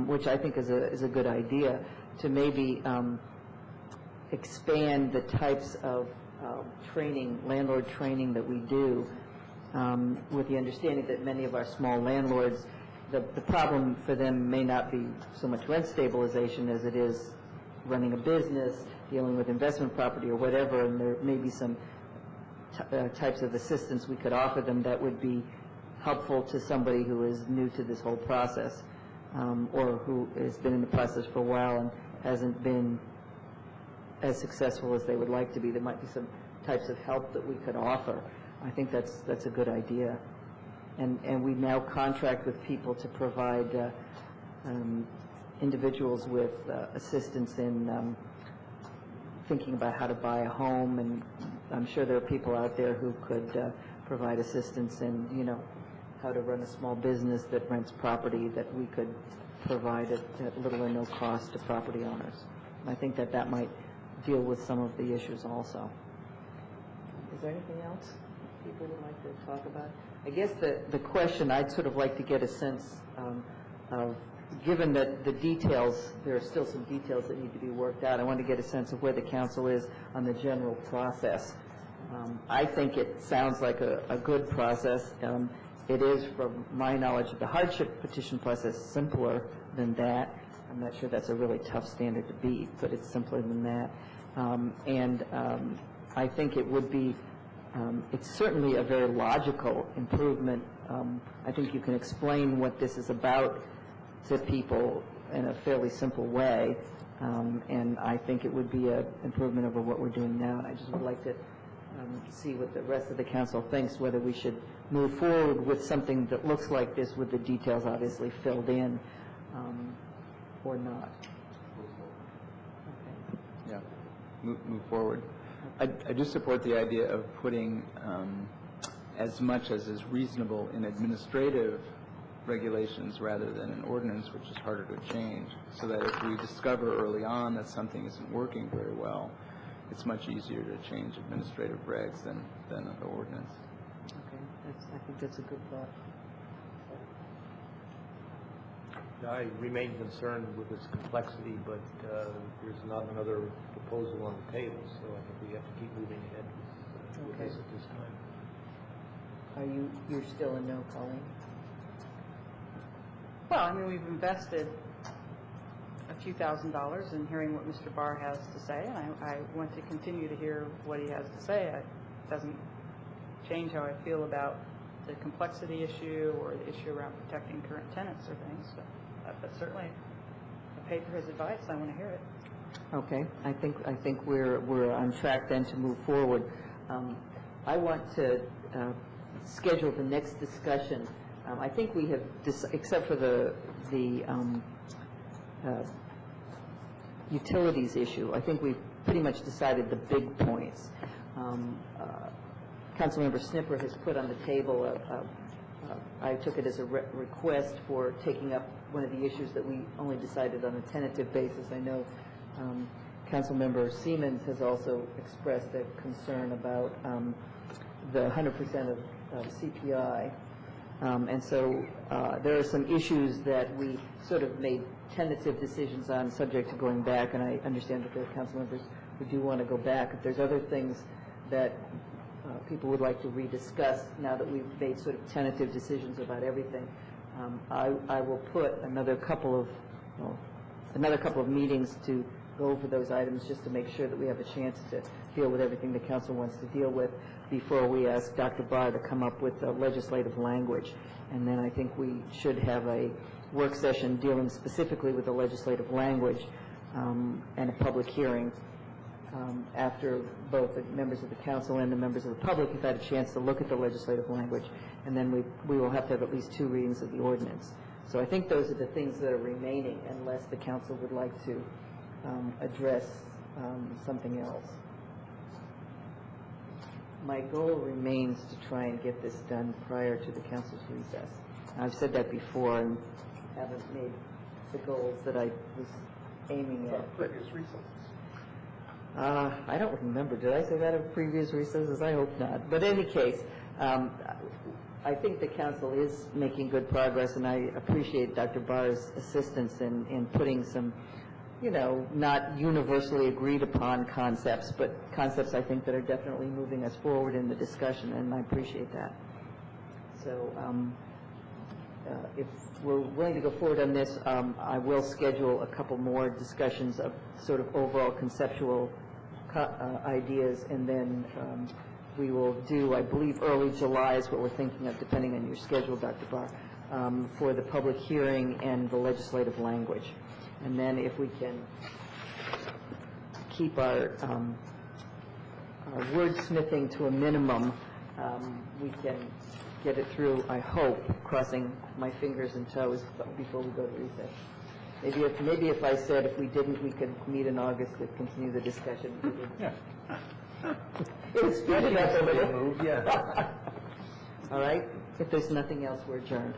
which I think is a good idea, to maybe expand the types of training, landlord training that we do, with the understanding that many of our small landlords, the problem for them may not be so much rent stabilization as it is running a business, dealing with investment property or whatever, and there may be some types of assistance we could offer them that would be helpful to somebody who is new to this whole process, or who has been in the process for a while and hasn't been as successful as they would like to be. There might be some types of help that we could offer. I think that's a good idea. And we now contract with people to provide individuals with assistance in thinking about how to buy a home, and I'm sure there are people out there who could provide assistance in, how to run a small business that rents property that we could provide at little or no cost to property owners. And I think that might deal with some of the issues also. Is there anything else people would like to talk about? I guess the question I'd sort of like to get a sense of, given that the details, there are still some details that need to be worked out, I want to get a sense of where the council is on the general process. I think it sounds like a good process. It is, from my knowledge of the hardship petition process, simpler than that. I'm not sure that's a really tough standard to beat, but it's simpler than that. I think it would be, it's certainly a very logical improvement. I think you can explain what this is about to people in a fairly simple way, and I think it would be an improvement over what we're doing now. And I just would like to see what the rest of the council thinks, whether we should move forward with something that looks like this with the details obviously filled in, or not. Yeah, move forward. I do support the idea of putting as much as is reasonable in administrative regulations rather than an ordinance, which is harder to change, so that if we discover early on that something isn't working very well, it's much easier to change administrative regs than an ordinance. Okay, I think that's a good thought. I remain concerned with its complexity, but there's not another proposal on the table, so I think we have to keep moving ahead with this at this time. You're still a no, Colleen? Well, I mean, we've invested a few $1,000s in hearing what Mr. Barr has to say, and I want to continue to hear what he has to say. It doesn't change how I feel about the complexity issue or the issue around protecting current tenants or things. So, but certainly, I paid for his advice. I want to hear it. Okay, I think we're on track then to move forward. I want to schedule the next discussion. I think we have, except for the utilities issue, I think we've pretty much decided the big points. Councilmember Snipper has put on the table I took it as a request for taking up one of the issues that we only decided on a tentative basis. I know Councilmember Siemens has also expressed a concern about the 100% of CPI. And so there are some issues that we sort of made tentative decisions on, subject to going back, and I understand that there are council members who do want to go back. If there's other things that people would like to rediscuss now that we've made sort of tentative decisions about everything, I will put another couple of meetings to go over those items just to make sure that we have a chance to deal with everything the council wants to deal with before we ask Dr. Barr to come up with legislative language. And then I think we should have a work session dealing specifically with the legislative language and a public hearing after both the members of the council and the members of the public have had a chance to look at the legislative language. And then we will have to have at least 2 readings of the ordinance. So I think those are the things that are remaining, unless the council would like to address something else. My goal remains to try and get this done prior to the council's recess. I've said that before and haven't made the goals that I was aiming at. Previous recesses. I don't remember. Did I say that in previous recesses? I hope not. But in any case, I think the council is making good progress, and I appreciate Dr. Barr's assistance in putting some, not universally agreed upon concepts, but concepts I think that are definitely moving us forward in the discussion, and I appreciate that. So if we're willing to go forward on this, I will schedule a couple more discussions of sort of overall conceptual ideas, and then we will do, I believe, early July is what we're thinking of, depending on your schedule, Dr. Barr, for the public hearing and the legislative language. And then if we can keep our wordsmithing to a minimum, we can get it through, I hope, crossing my fingers and toes before we go to recess. Maybe if I said if we didn't, we could meet in August to continue the discussion. Yeah. It would speed it up a little. Yeah. All right. If there's nothing else, we're adjourned.